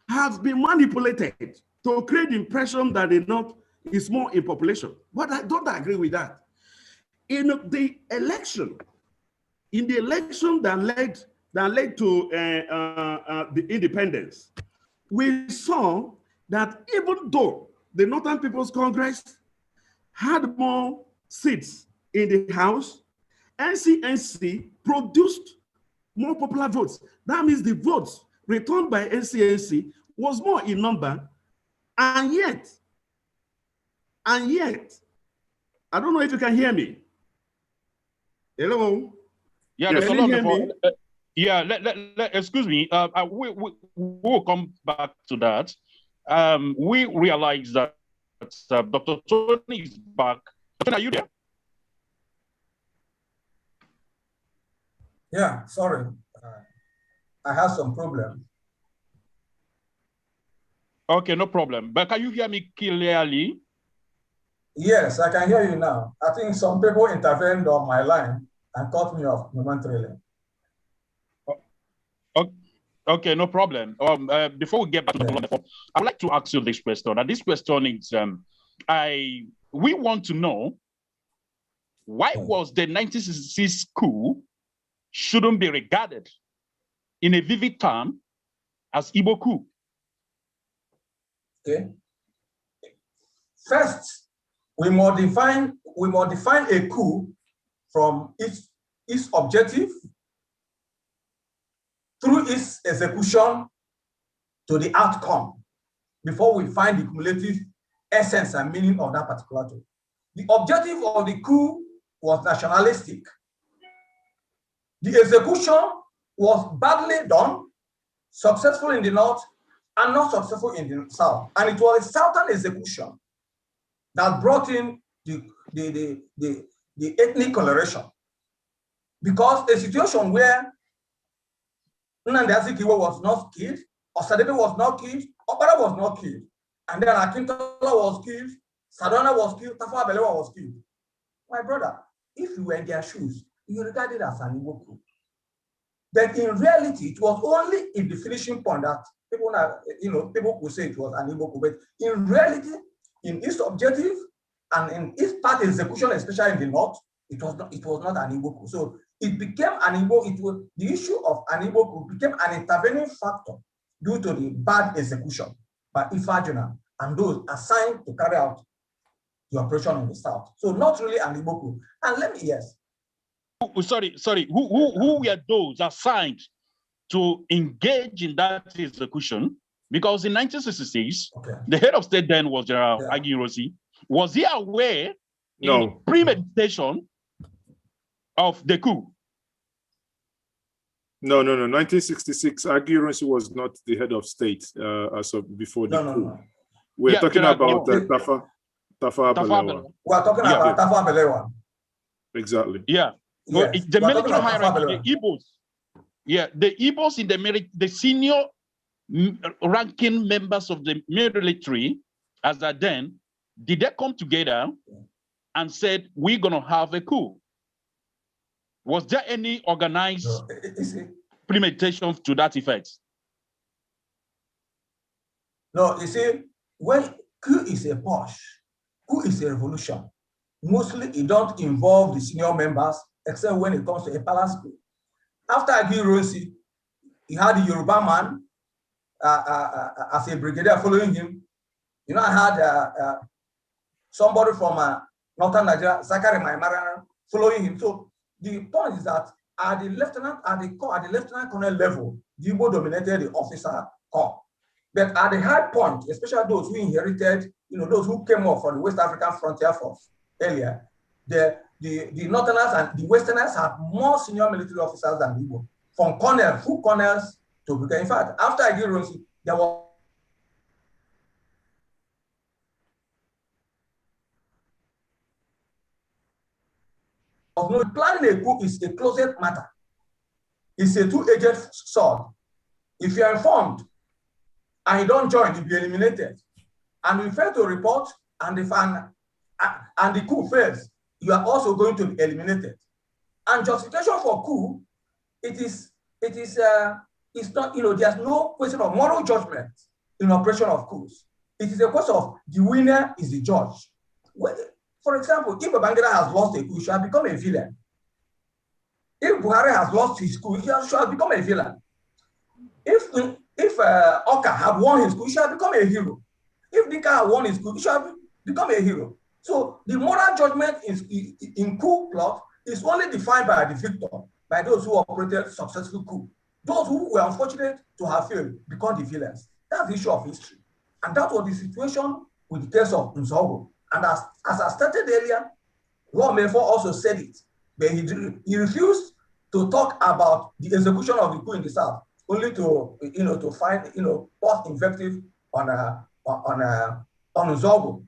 has been manipulated to create the impression that the North is more in population. But I don't agree with that. In the election that led to the independence, we saw that even though the Northern People's Congress had more seats in the House, NCNC produced more popular votes. That means the votes returned by NCNC was more in number, and yet, I don't know if you can hear me. Hello? Yeah, Can you hear me? Excuse me. We'll come back to that. We realize that Dr. Tony is back. Are you there? Yeah, sorry. I have some problem. Okay, no problem. But can you hear me clearly? Yes, I can hear you now. I think some people intervened on my line and cut me off momentarily. Okay, no problem. Before we get back to the platform, I would like to ask you this question. And this question is, we want to know, why was the 1966 coup shouldn't be regarded in a vivid term as Igbo coup? Okay. First, we modify a coup from its objective, is execution to the outcome before we find the cumulative essence and meaning of that particular tool. The objective of the coup was nationalistic. The execution was badly done, successful in the north and not successful in the south. And it was a southern execution that brought in the ethnic coloration. Because a situation where Nnamdi Azikiwe was not killed, Osadebe was not killed, Okpara was not killed, and then Akintola was killed, Sardauna was killed, Tafawa Balewa was killed. My brother, if you were in their shoes, you regard it as an Igbo coup. But in reality, it was only in the finishing point that people could say it was an Igbo coup. But in reality, in its objective and in its part execution, especially in the north, it was not an Igbo coup. So it became an Igbo. The issue of an Igbo coup became an intervening factor due to the bad execution by Ifajuna and those assigned to carry out the operation in the south. So not really an Igbo coup. And let me, yes. Sorry. Who were those assigned to engage in that execution? Because in 1966, the head of state then was General Aguiyi. Was he aware in premeditation of the coup? No. 1966, Aguiyi was not the head of state as of before the coup. No. We're talking about Tafawa Balewa. We're talking about Tafawa Balewa. Exactly. Yeah. Yes. The military hierarchy, the Igbos. Yeah, the Igbos in the senior ranking members of the military, as that then, did they come together and said, we're going to have a coup? Was there any organized premeditation to that effect? No, you see, when coup is a push, coup is a revolution. Mostly it don't involve the senior members, except when it comes to a palace coup. After Aguiyi, he had a Yoruba man as a brigadier following him. You know, I had somebody from northern Nigeria, Zakari Maimara, following him. So the point is that at the lieutenant colonel level, the Igbo dominated the officer corps. But at the high point, especially those who inherited, those who came up from the West African Frontier Force earlier, the Northerners and the Westerners had more senior military officers than the Igbo, from colonel, full colonels to brigadier. In fact, after Aguiyi, there was no planning a coup is a closet matter. It's a two-edged sword. If you're informed and you don't join, you'll be eliminated. And you fail to report, and the coup fails, you are also going to be eliminated. And justification for coup, it's not, there's no question of moral judgment in operation of coups. It is a question of the winner is the judge. For example, if Babangida has lost a coup, he shall become a villain. If Buhari has lost his coup, he shall become a villain. If Oka had won his coup, he shall become a hero. If Dinka had won his coup, he shall become a hero. So the moral judgment in coup plot is only defined by the victor, by those who operated successful coup. Those who were unfortunate to have failed become the villains. That's the issue of history. And that was the situation with the case of Nzogo. And as I stated earlier, Lord Mayfor also said it, but he refused to talk about the execution of the coup in the South, only to find post invective on Nzogo.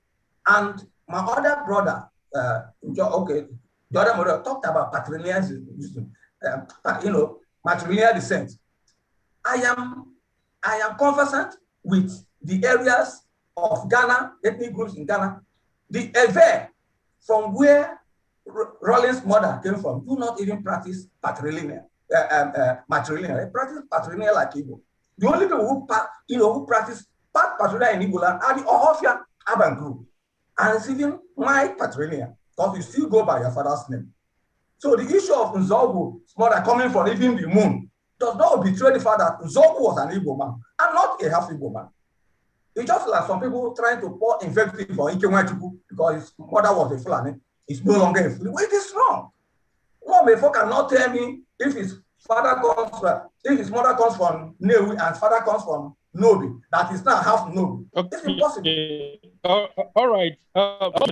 And my other brother, the other brother talked about patrilineal, matrilineal descent. I am conversant with the areas of Ghana, ethnic groups in Ghana. The Ewe, from where Rollins' mother came from, do not even practice matrilineal. They practice patrilineal like Igbo. The only people who practice patrilineal in Igbo land are the Ohofia urban group. And it's even my patrilineal, because you still go by your father's name. So the issue of Nzogu's mother coming from even the moon does not betray the fact that Nzogu was an Igbo man and not a half Igbo man. It's just like some people trying to pour invective for Ike Nwachukwu because his mother was a Fulani. It's no longer a Fulani. Well, it is wrong. Lord Mayfor cannot tell me if father comes from, if his mother comes from Newi and father comes from Nobi, that is now half Nobi. Okay. It's impossible. All right.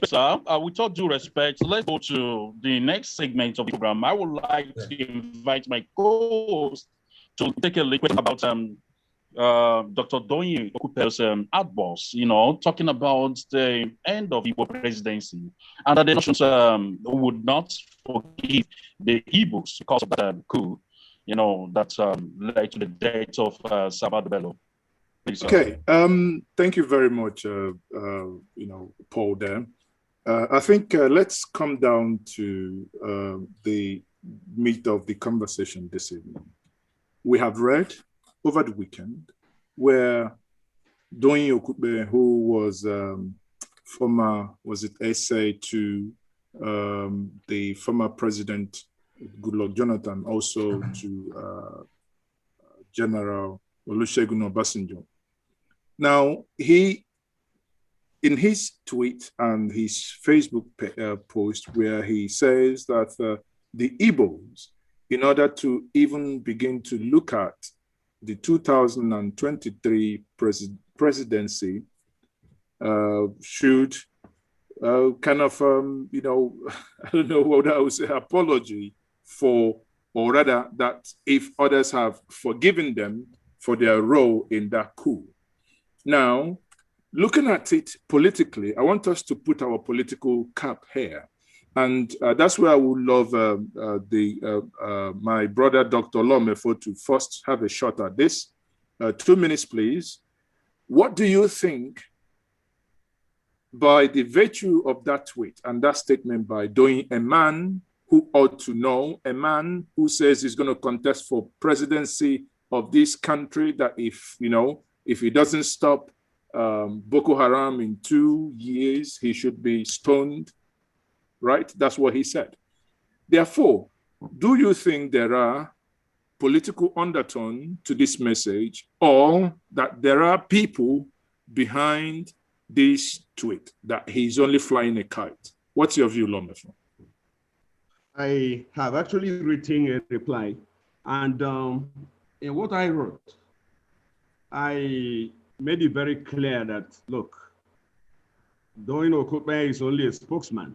Sir, with all due respect, let's go to the next segment of the program. I would like to invite my co-host to take a look about Dr. Doyin Okupe's outburst, talking about the end of Igbo presidency, and that the nations would not forgive the Igbos because of that coup, that led to the death of Ahmadu Bello. Please, okay. Thank you very much, Paul. There, I think let's come down to the meat of the conversation this evening. We have read over the weekend where Doyin Okupe, who was former, essay to the former president, Goodluck Jonathan, also to General Olusegun Obasanjo. Now, in his tweet and his Facebook post, where he says that the Igbos, in order to even begin to look at the 2023 presidency, should kind of, I don't know what I would say, apology for, or rather that if others have forgiven them for their role in that coup. Now, looking at it politically, I want us to put our political cap here. And that's where I would love my brother, Dr. Lomefo, to first have a shot at this. 2 minutes, please. What do you think, by the virtue of that tweet and that statement by Doyin, a man who ought to know, a man who says he's going to contest for presidency of this country, that if he doesn't stop Boko Haram in 2 years, he should be stoned, right? That's what he said. Therefore, do you think there are political undertone to this message, or that there are people behind this tweet, that he's only flying a kite? What's your view, Lomefo? I have actually written a reply, and in what I wrote, I made it very clear that, look, Doyin Okupe is only a spokesman.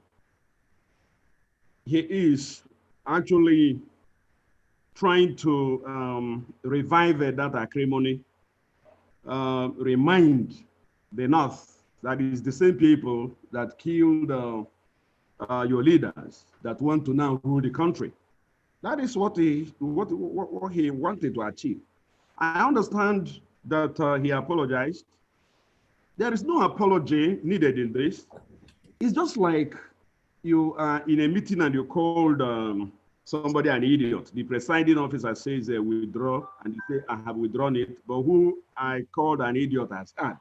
He is actually trying to revive that acrimony, remind the North that it's the same people that killed your leaders that want to now rule the country. That is what he wanted to achieve. I understand that he apologized. There is no apology needed in this. It's just like you are in a meeting and you called somebody an idiot. The presiding officer says withdraw, and you say, I have withdrawn it, but who I called an idiot has had.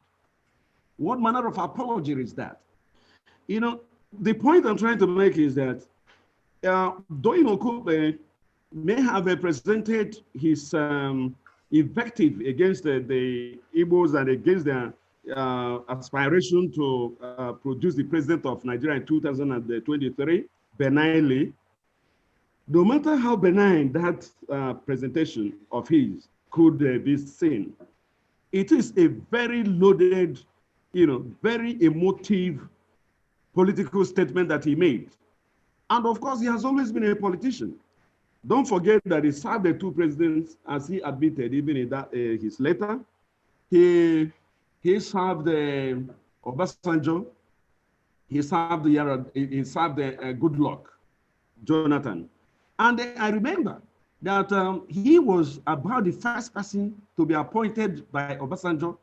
What manner of apology is that? The point I'm trying to make is that Doyin Okupe may have presented his invective against the Igbos and against their aspiration to produce the president of Nigeria in 2023 benignly. No matter how benign that presentation of his could be seen, it is a very loaded, very emotive political statement that he made. And of course, he has always been a politician. Don't forget that he served the 2 presidents, as he admitted even in that his letter. He served Obasanjo. He served Goodluck Jonathan. And I remember that he was about the first person to be appointed by Obasanjo,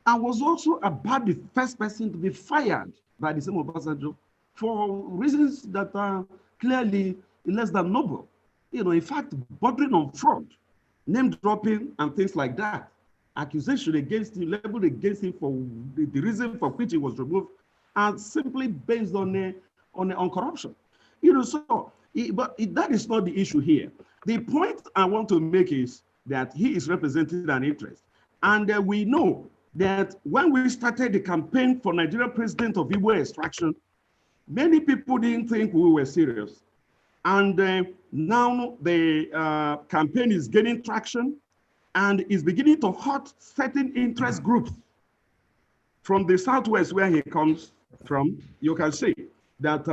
and was also about the first person to be fired by the same Obasanjo for reasons that are clearly less than noble. In fact, bordering on fraud, name dropping, and things like that. Accusation against him, leveled against him for the reason for which he was removed, and simply based on corruption. But that is not the issue here. The point I want to make is that he is representing an interest. And we know that when we started the campaign for Nigerian president of Igbo extraction, many people didn't think we were serious. And now the campaign is gaining traction and is beginning to hurt certain interest groups. From the Southwest, where he comes from, you can see that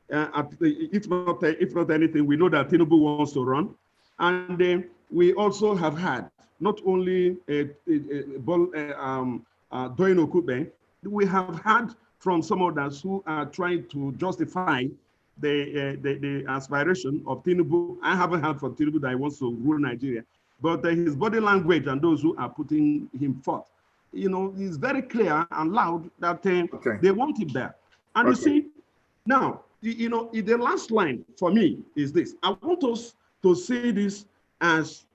if not anything, we know that Tinubu wants to run. And we also have had not only Doyin Okupe, we have had from some others who are trying to justify the aspiration of Tinubu. I haven't heard from Tinubu that he wants to rule Nigeria, but his body language and those who are putting him forth, you know, it's very clear and loud that they want him there. And you see, now, you know, the last line for me is this. I want us to see this as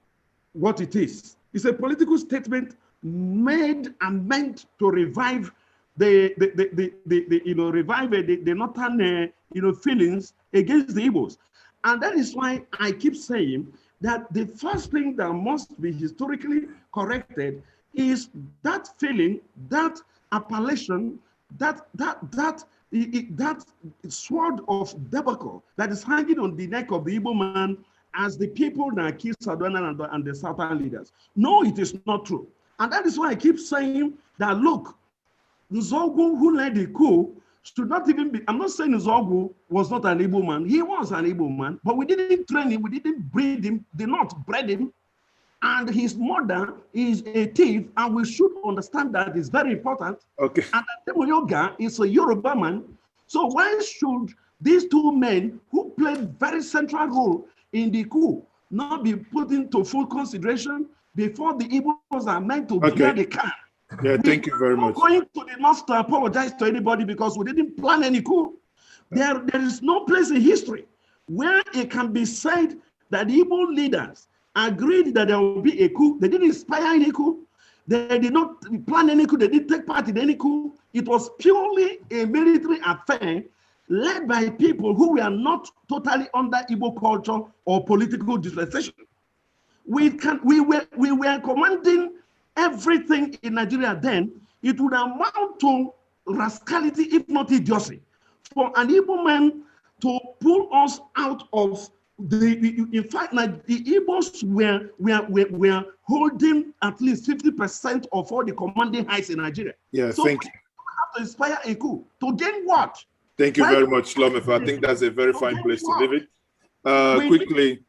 what it is. It's a political statement made and meant to revive the northern feelings against the Igbos. And that is why I keep saying that the first thing that must be historically corrected is that feeling, that appellation, that sword of debacle that is hanging on the neck of the Igbo man as the people that kill Sadwana and the Southern leaders. No, it is not true. And that is why I keep saying that, look, Nzogu, who led the coup, should not even be, I'm not saying Nzogu was not an Igbo man. He was an Igbo man, but we didn't train him, we didn't breed him, did not bred him. And his mother is a thief, and we should understand that is very important. Okay. And Temoyoga is a Yoruba man. So why should these two men who played very central role in the coup not be put into full consideration before the Igbos are meant to bear the car? Yeah, thank you very much. We're not going to the north to apologize to anybody because we didn't plan any coup. There is no place in history where it can be said that the Igbo leaders agreed that there will be a coup. They didn't inspire any coup. They did not plan any coup. They didn't take part in any coup. It was purely a military affair led by people who were not totally under Igbo culture or political dispensation. We were commanding everything in Nigeria then. It would amount to rascality, if not idiocy, for an Igbo man to pull us out of in fact, like the Igbos were holding at least 50% of all the commanding heights in Nigeria. Yeah, so thank you. We have to inspire a coup. To gain what? Thank you very much, Lomefa. I think that's a very fine place to leave it. Quickly.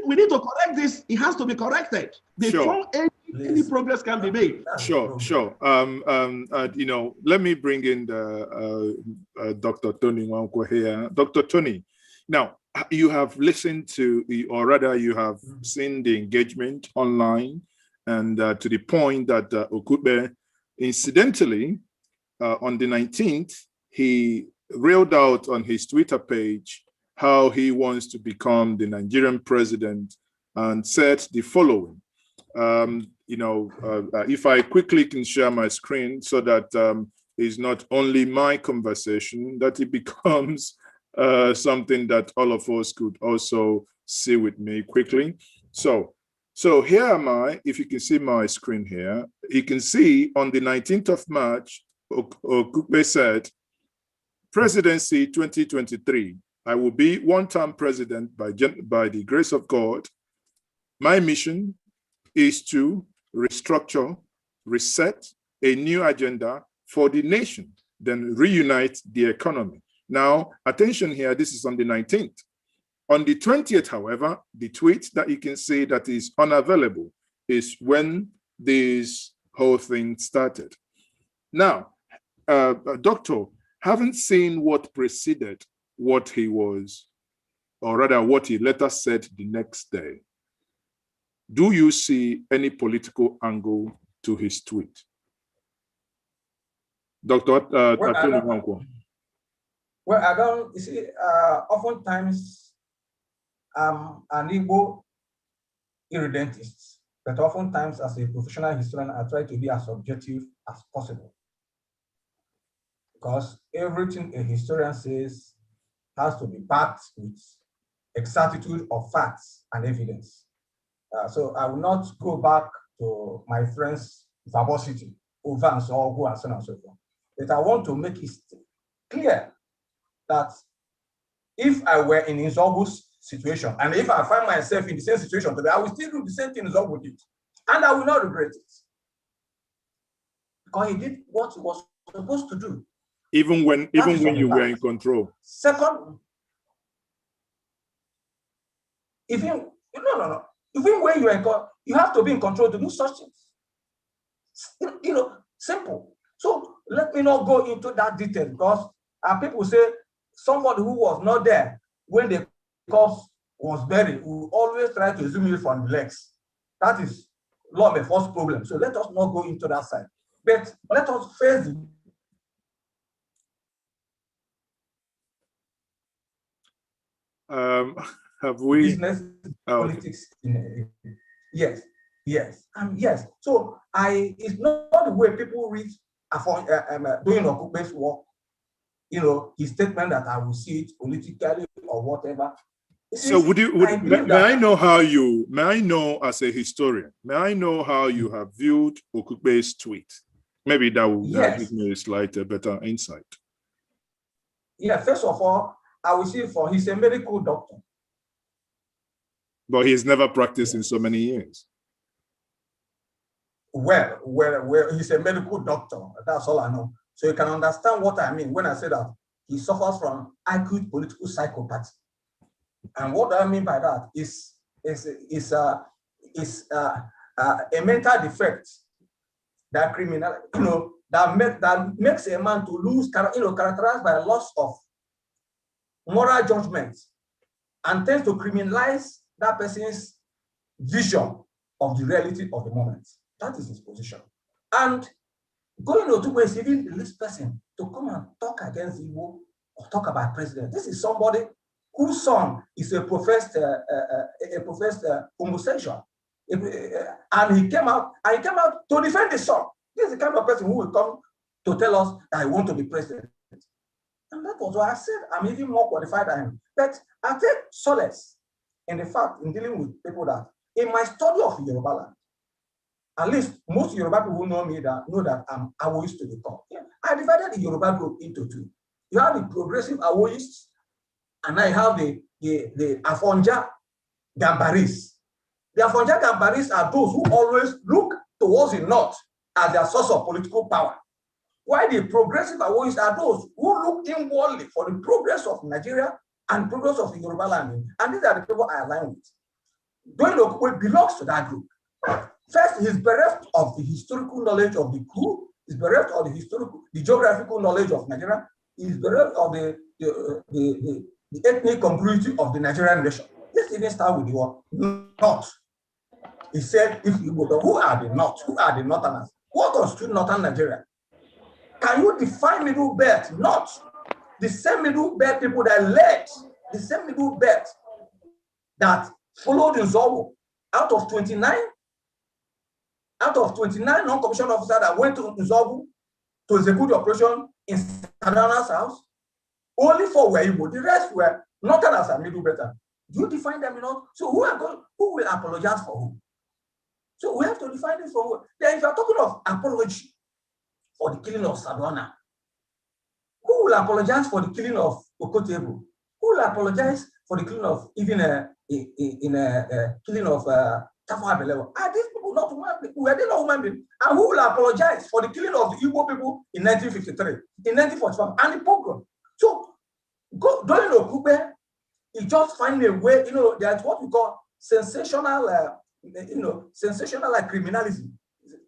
We need to correct this. It has to be corrected before any progress can be made. Sure. You know, let me bring in the Dr. Tony Nwankwo here. Dr. Tony, now, you have listened to, or rather you have seen the engagement online, and to the point that Okube, incidentally, on the 19th, he railed out on his Twitter page how he wants to become the Nigerian president and said the following. You know, if I quickly can share my screen so that it's not only my conversation, that it becomes something that all of us could also see with me quickly. So here am I. If you can see my screen here, you can see on the 19th of March, Okupe said, Presidency 2023, I will be one-term president by the grace of God. My mission is to restructure, reset a new agenda for the nation, then reunite the economy. Now, attention here, this is on the 19th. On the 20th, however, the tweet that you can see that is unavailable is when this whole thing started. Now, Doctor, having seen what preceded what he was, or rather what he later said the next day, do you see any political angle to his tweet? Dr. Tony Nwankwo. Well, I don't, you see, oftentimes I'm an Igbo irredentist, but oftentimes as a professional historian, I try to be as objective as possible. Because everything a historian says has to be backed with exactitude of facts and evidence. So I will not go back to my friend's verbosity over and so on and so on and so forth. But I want to make it clear that if I were in Nzogu's situation, and if I find myself in the same situation today, I will still do the same thing Nzogu did. And I will not regret it. Because he did what he was supposed to do. Even when you were in control. Second, even when you are in control, you have to be in control to do such things. Simple. So let me not go into that detail, because people say somebody who was not there when the corpse was buried will always try to zoom in from the legs. That is law of the first problem. So let us not go into that side. But let us face it. Have we business politics? Yes. Yes. So it's not the way people read Doyin Okupe's work. His statement that I will see it politically or whatever. So may I know as a historian, may I know how you have viewed Okupe's tweet? Maybe that will give me a slight better insight. Yeah, first of all, I will see he's a medical doctor. But he's never practiced in so many years. Well, he's a medical doctor. That's all I know. So you can understand what I mean when I say that he suffers from acute political psychopathy. And what I mean by that is a mental defect that that makes a man to lose, characterized by a loss of moral judgment, and tends to criminalize that person's vision of the reality of the moment. That is his position. And going to is even the least person to come and talk against Igbo or talk about president. This is somebody whose son is a professed homosexual. And he came out to defend his son. This is the kind of person who will come to tell us that I want to be president. And that was why I said I'm even more qualified than him. But I take solace in the fact in dealing with people that in my study of Yoruba land, at least most Yoruba people who know me know that I'm Awoist to the core. Yeah. I divided the Yoruba group into two. You have the progressive Awoists, and I have the Afonja Gambaris. The Afonja Gambaris are those who always look towards the north as their source of political power. While the progressive Awoists are those who look inwardly for the progress of Nigeria and progress of the Yoruba land. And these are the people I align with. Doyin Okupe belongs to that group. First, he's bereft of the historical knowledge of the coup. He's bereft of the geographical knowledge of Nigeria. He's bereft of the ethnic congruity of the Nigerian nation. Let's even start with the word North. He said, if you go to who are the North? Who are the Northerners? What constitutes Northern Nigeria? Can you define Middle Belt? Not the same Middle Belt people that led, the same Middle Belt that followed Nzogu out of 29 non-commissioned officers that went to Nzogu to execute the operation in Sadana's house. Only 4 were Igbo. The rest were Northerners and Middle Belters. Do you define them enough? So who will apologize for who? So we have to define this for who. Then if you're talking of apology for the killing of Sadana, who will apologize for the killing of Okotebo? Who will apologize for the killing of even killing of Tafawa Balewa? Are these people not human beings? Were they not human beings? And who will apologize for the killing of the Igbo people in 1953, in 1945, and the pogrom? So Doyin Okupe, he just find a way. There's what we call sensational, sensational criminalism.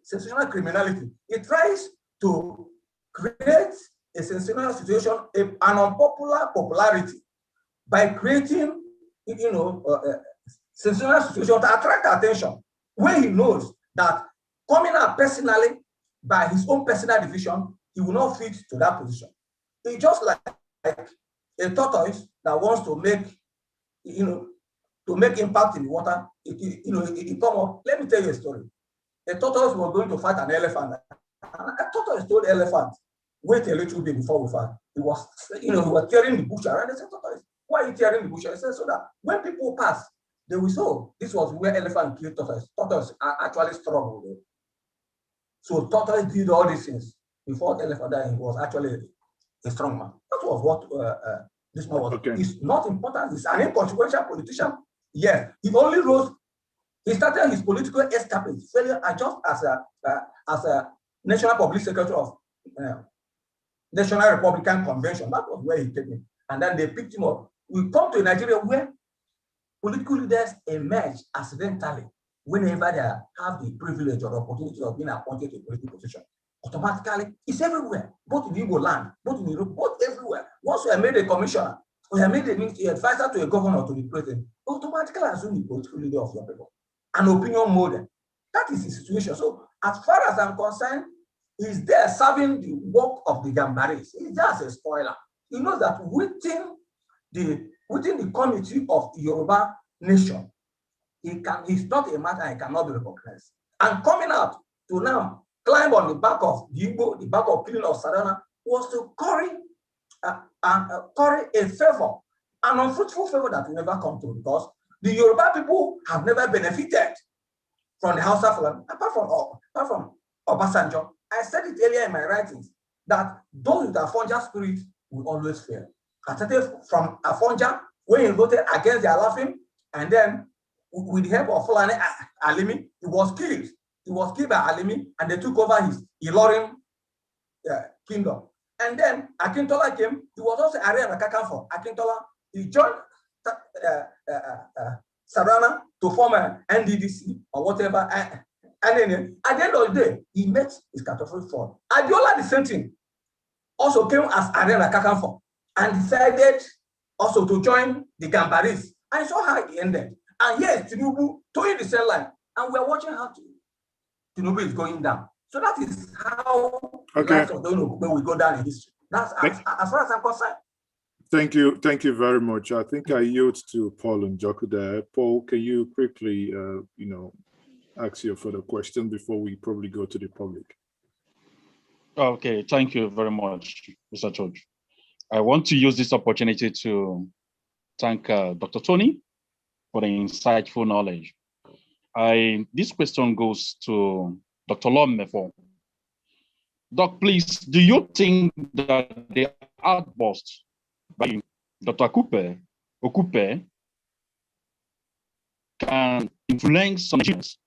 Sensational criminality. It tries to create a sensational situation, an unpopular popularity, by creating, sensational situation to attract attention, when he knows that coming out personally by his own personal division, he will not fit to that position. It's just like a tortoise that wants to make, to make impact in the water. It come up. Let me tell you a story. A tortoise was going to fight an elephant. A tortoise told the elephant, "Wait a little bit before we fight." He was tearing the bush around. They said, "Tortoise, why are you tearing the bush?" He said, "So that when people pass, they will say, this was where elephant killed tortoise." Tortoise actually struggled. So tortoise did all these things before the elephant died. He was actually a strong man. That was what This man was, Okay. It's not important. He's an inconsequential politician. Yes, he only rose. He started his political escapade failure just as a national public secretary of National Republican Convention. That was where he came in, and then they picked him up. We come to Nigeria where political leaders emerge accidentally whenever they have the privilege or opportunity of being appointed to a political position. Automatically, it's everywhere, both in Igbo land, both in Europe, both everywhere. Once you are made a commissioner, or you are made an advisor to a governor, to the president, automatically assume the political leader of your people, an opinion model. That is the situation. So, as far as I'm concerned, he's there serving the work of the Gambaris. He's just a spoiler. He knows that within the community of the Yoruba nation, he's not a matter he cannot be recognized. And coming out to now climb on the back of the Igbo, the back of killing of Sarana, was to curry a favor, an unfruitful favor that will never come to, because the Yoruba people have never benefited from the House of Land, apart from Obasanjo. I said it earlier in my writings that those with Afonja spirit will always fail. I started from Afonja when he voted against the Alafin, and then with the help of Fulani Alimi, he was killed. He was killed by Alimi, and they took over his Ilorin kingdom. And then Akintola came. He was also Ariana Kakanfo. Akintola, he joined Sarana to form an NDDC or whatever. And then at the end of the day, he met his catastrophic fall. Adiola, the same thing, also came as Ariana Kakanfo and decided also to join the Gambaris. And saw how it ended. And yes, Tinubu told the same line. And we're watching how Tinubu is going down. So that is how the lives of Doyin Okupe will go down in history. That's as far as I'm concerned. Thank you very much. I think I yield to Paul and Njoku there. Paul, can you quickly, ask your further question before we probably go to the public? Okay, thank you very much, Mr. George. I want to use this opportunity to thank Dr. Tony for the insightful knowledge. This question goes to Dr. Lomefo. Doc, please, do you think that the outburst by Dr. Okupe can influence some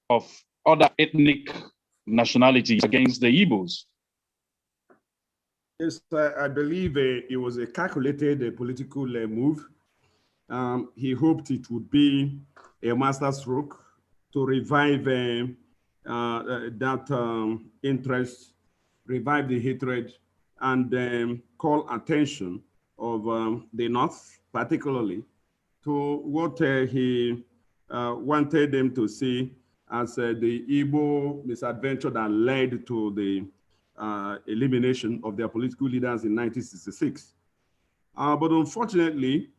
of other ethnic nationalities against the Igbos? Yes, I believe it was a calculated political move. He hoped it would be a masterstroke to revive that interest, revive the hatred, and call attention of the North, particularly, to what he wanted them to see as the Igbo misadventure that led to the elimination of their political leaders in 1966. But unfortunately,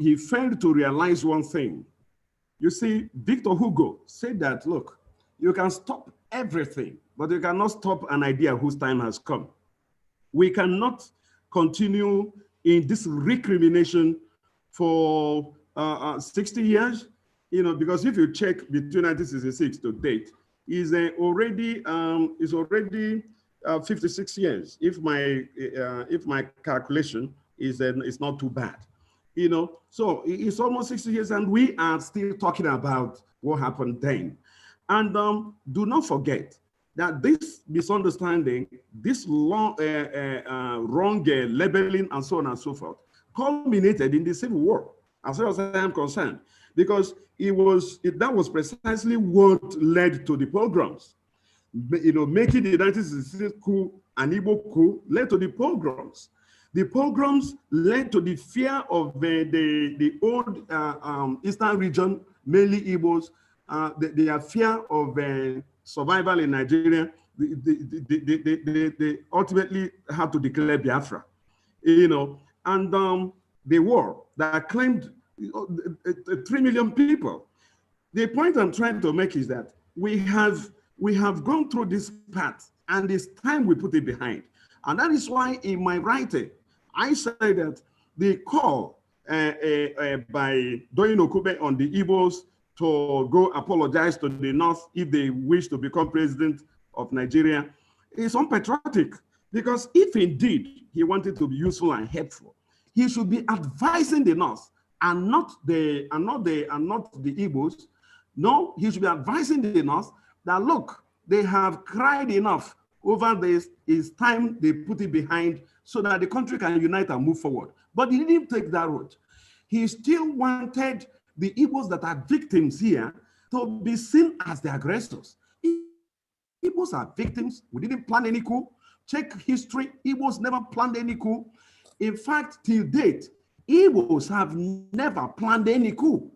he failed to realize one thing. You see, Victor Hugo said that, look, you can stop everything, but you cannot stop an idea whose time has come. We cannot continue in this recrimination for 60 years, because if you check between 1966 to date, is already 56 years. If my calculation is not too bad, so it's almost 60 years, and we are still talking about what happened then. And do not forget that this misunderstanding, this wrong labeling, and so on and so forth, culminated in the Civil War, as far as I am concerned, because that was precisely what led to the pogroms. Making the 1966 coup an Igbo coup led to the pogroms. The pogroms led to the fear of the old Eastern region, mainly Igbos, their fear of survival in Nigeria. They ultimately had to declare Biafra, and the war that claimed 3 million people. The point I'm trying to make is that we have gone through this path, and it's time we put it behind. And that is why in my writing, I say that the call by Doyin Okupe on the Igbos to go apologize to the North if they wish to become president of Nigeria is unpatriotic, because if indeed he wanted to be useful and helpful, he should be advising the North and not the Igbos. No, he should be advising the North that look, they have cried enough over this. It's time they put it behind so that the country can unite and move forward. But he didn't take that route. He still wanted the Igbos that are victims here to be seen as the aggressors. Igbos are victims. We didn't plan any coup. Check history. Igbos never planned any coup. In fact, till date, Igbos have never planned any coup.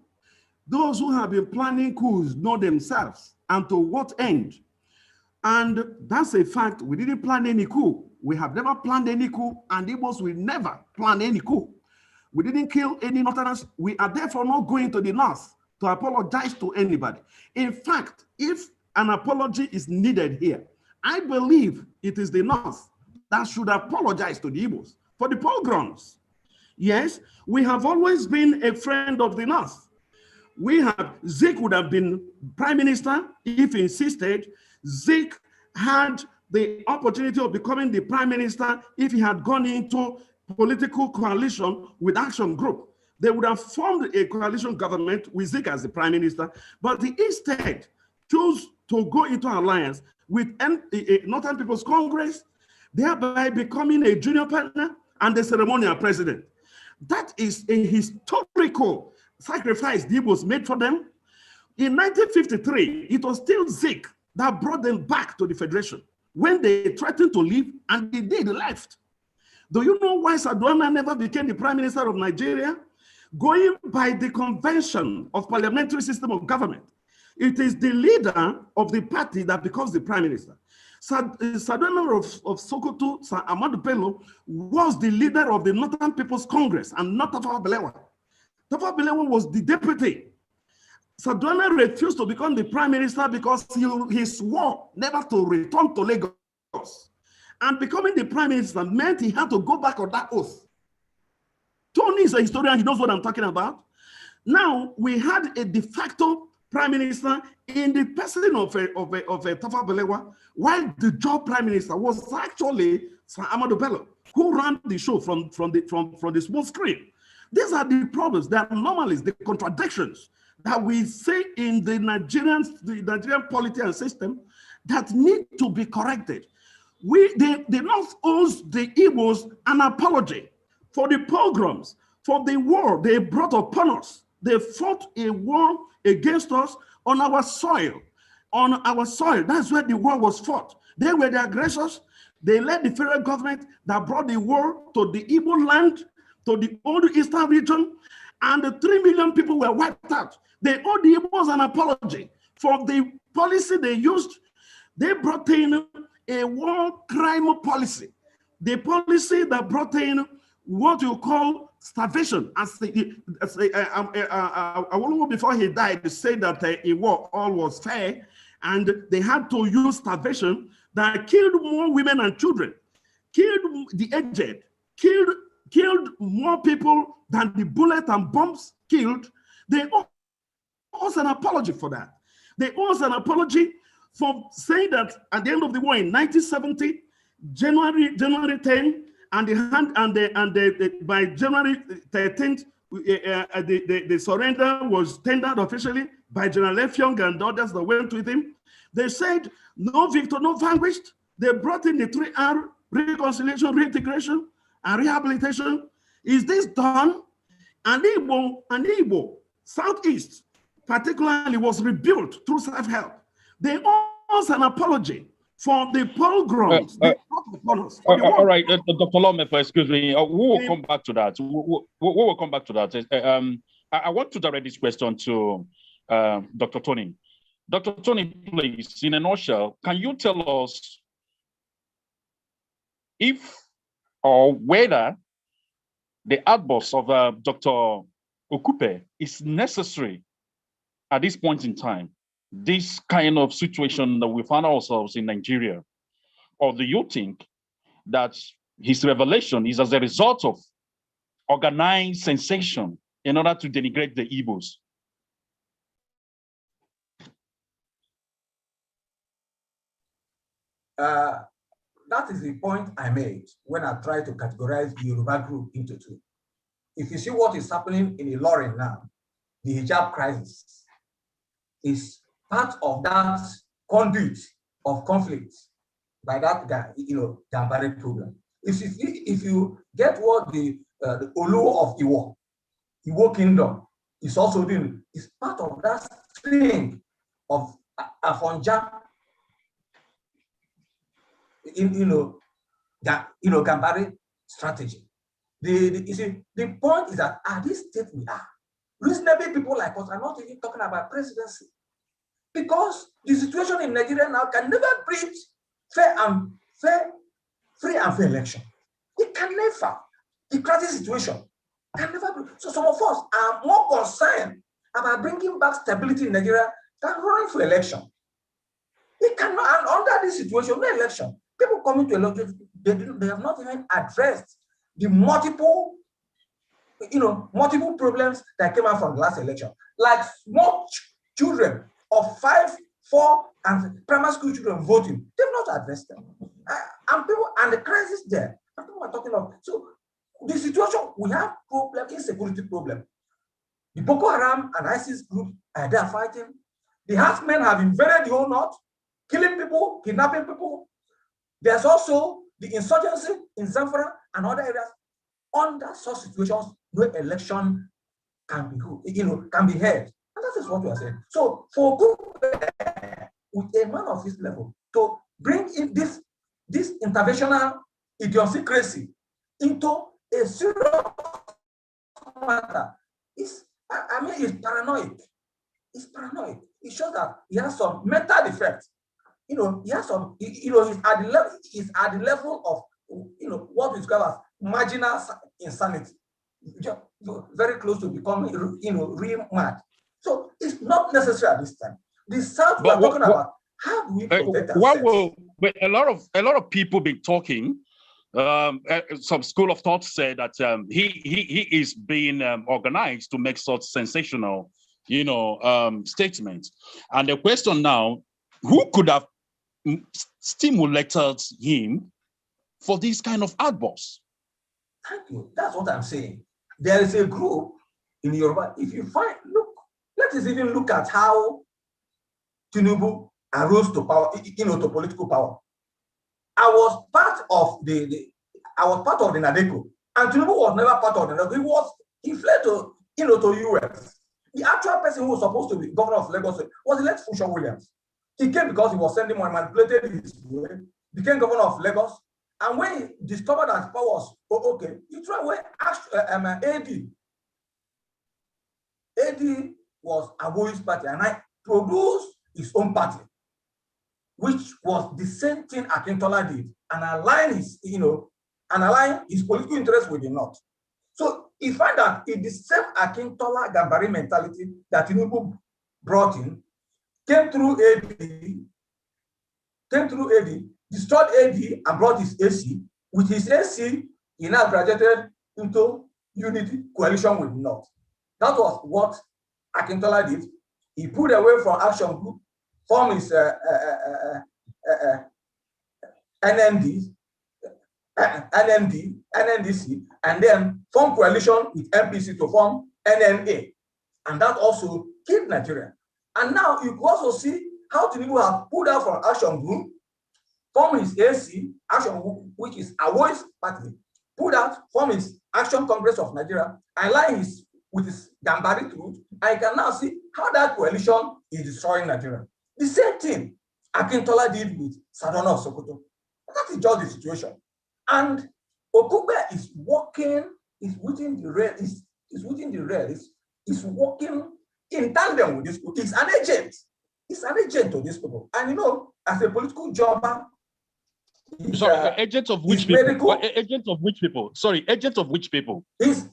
Those who have been planning coups know themselves and to what end. And that's a fact. We didn't plan any coup. We have never planned any coup, and Igbos will never plan any coup. We didn't kill any Northerners. We are therefore not going to the North to apologize to anybody. In fact, if an apology is needed here, I believe it is the North that should apologize to the Igbos for the pogroms. Yes, we have always been a friend of the North. Zik would have been prime minister if he insisted. Zik had the opportunity of becoming the prime minister if he had gone into political coalition with Action Group. They would have formed a coalition government with Zik as the prime minister, but he instead chose to go into alliance with Northern People's Congress, thereby becoming a junior partner and the ceremonial president. That is a historical sacrifice the Igbos made for them. In 1953, it was still Zik that brought them back to the Federation when they threatened to leave, and they did left. Do you know why Sardauna never became the prime minister of Nigeria? Going by the convention of parliamentary system of government, it is the leader of the party that becomes the prime minister. Sardauna of Sokoto, Sir Ahmadu Bello, was the leader of the Northern People's Congress and not Tafawa Balewa. Tafawa Balewa was the deputy. Sardauna refused to become the prime minister because he swore never to return to Lagos. And becoming the prime minister meant he had to go back on that oath. Tony is a historian, he knows what I'm talking about. Now, we had a de facto prime minister in the person of Tafawa Balewa, while the job prime minister was actually Sir Ahmadu Bello, who ran the show from the small screen. These are the problems, the anomalies, the contradictions that we see in the Nigerian polity and system that need to be corrected. The North owes the Igbos an apology for the pogroms, for the war they brought upon us. They fought a war against us on our soil. On our soil, that's where the war was fought. They were the aggressors. They led the federal government that brought the war to the Igbo land, to the old eastern region, and the 3 million people were wiped out. They owe the Igbos an apology for the policy they used. They brought in a war crime policy, the policy that brought in what you call starvation. Before he died, he said that in war all was fair, and they had to use starvation that killed more women and children, killed the aged, killed more people than the bullet and bombs killed. They owe us an apology for that. They owe us an apology for saying that at the end of the war in 1970, January 10, by January 13th, the surrender was tendered officially by General Effiong and others that went with him. They said, no victor, no vanquished. They brought in the 3R, reconciliation, reintegration, and rehabilitation. Is this done? And Igbo, Southeast, particularly, was rebuilt through self-help. They owe us an apology for the pogroms. All right, Dr. Lomefa, excuse me. We will come back to that. We will come back to that. I want to direct this question to Dr. Tony. Dr. Tony, please, in a nutshell, can you tell us if or whether the outburst of Dr. Okupe is necessary at this point in time, this kind of situation that we find ourselves in Nigeria? Or do you think that his revelation is as a result of organized sensation in order to denigrate the Igbos? That is the point I made when I tried to categorize the Yoruba group into two. if you see what is happening in Ilorin now, the hijab crisis is part of that conduit of conflict by that guy, Gambari program. If you get what the Olu of Iwo Kingdom is also doing, is part of that string of Afonja, Gambari strategy. You see, the point is that at this state we are, reasonable people like us are not even talking about presidency, because the situation in Nigeria now can never breed free and fair election. It can never. The crisis situation can never be. So some of us are more concerned about bringing back stability in Nigeria than running for election. It cannot, and under this situation, no election. People coming to election, they have not even addressed the multiple problems that came out from the last election. Like small children of 5, 4, and primary school children voting, they've not addressed them. And the crisis there, and people are talking of. So the situation, we have problem, insecurity problem. The Boko Haram and ISIS group are there fighting. The herdsmen have invaded the whole north, killing people, kidnapping people. There's also the insurgency in Zamfara and other areas. Under such situations, no election can be held. And that is what we are saying. So for Okube, with a man of his level, to bring in this interventional idiosyncrasy into a serious matter, it's paranoid. It's paranoid. It shows that he has some mental defect. He has some, he's at the level of, what we describe as marginal insanity, just very close to becoming, real mad. So it's not necessary at this time. The South we are talking about, how do we protect ourselves? A lot of people been talking. Some school of thought said that he is being organized to make such sensational, statements. And the question now, who could have stimulated him for this kind of outbursts? Thank you. That's what I'm saying. There is a group in Yoruba. If you let us even look at how Tinubu arose to power, to political power. I was part of the Nadeko, and Tinubu was never part of the Nadeko. He fled to US. The actual person who was supposed to be governor of Lagos was the late Funsho Williams. He came because he was sending money, manipulated his way, became governor of Lagos. And when he discovered that power was okay, he tried away AD. AD was Aboyi's party, and I produced his own party, which was the same thing Akintola did, and align his political interest with the North. So he found that in the same Akintola Gambari mentality that Tinubu brought in, came through AD, destroyed AD and brought his AC. With his AC, he now graduated into unity coalition with North. That was what Akintola did. He pulled away from Action Group, formed his NNDC, and then formed coalition with MPC to form NNA. And that also killed Nigeria. And now you can also see how Tinubu have pulled out from Action Group, formed his AC, Action, which is Awoi's party, pulled out, formed his Action Congress of Nigeria, aligned with his Gambari truth, and you can now see how that coalition is destroying Nigeria. The same thing Akintola did with Sardauna of Sokoto. That is just the situation. And Okube is working, is within the rail, is working in tandem with this people. He's an agent. He's an agent of these people. And as a political jobber, sorry, agents of which people? Agents of which people? Sorry, agents of which people? He's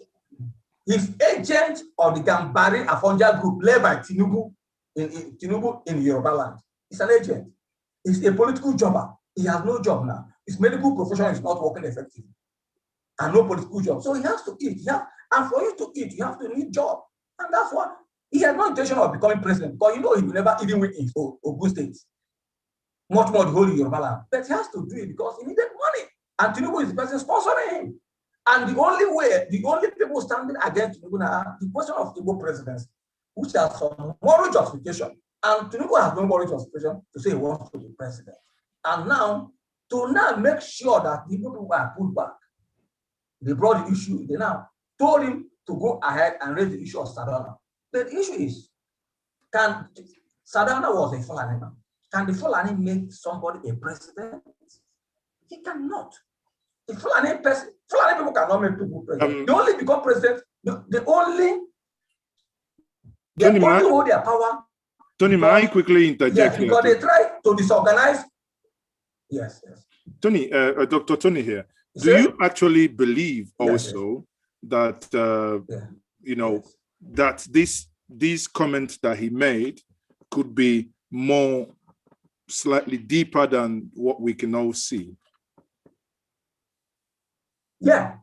agent of the Gambari Afonja group led by Tinubu in Yoruba land. He's an agent. He's a political jobber. He has no job now. His medical profession is not working effectively. And no political job. So he has to eat. And for you to eat, you have to need a job. And that's why he has no intention of becoming president, because he will never even win in Ogun State. Much more the whole Yoruba land. But he has to do it because he needed money. And Tinubu is the person sponsoring him. And the only people standing against Tinubu are the question of Igbo presidency, which has some moral justification. And Tinubu has no moral justification to say he wants to be president. And now, to now make sure that the people are put back, they brought the issue, they now told him to go ahead and raise the issue of Sardauna. The issue is, Sardauna was a Fulani man. Can the Fulani make somebody a president? He cannot. The Fulani people cannot make people president. They only become president. They only hold their power. Tony, may I quickly interject? Yes, because they try to disorganize. Yes. Tony, Dr. Tony here. Do you actually believe also that that these comments that he made could be more slightly deeper than what we can all see? Yeah,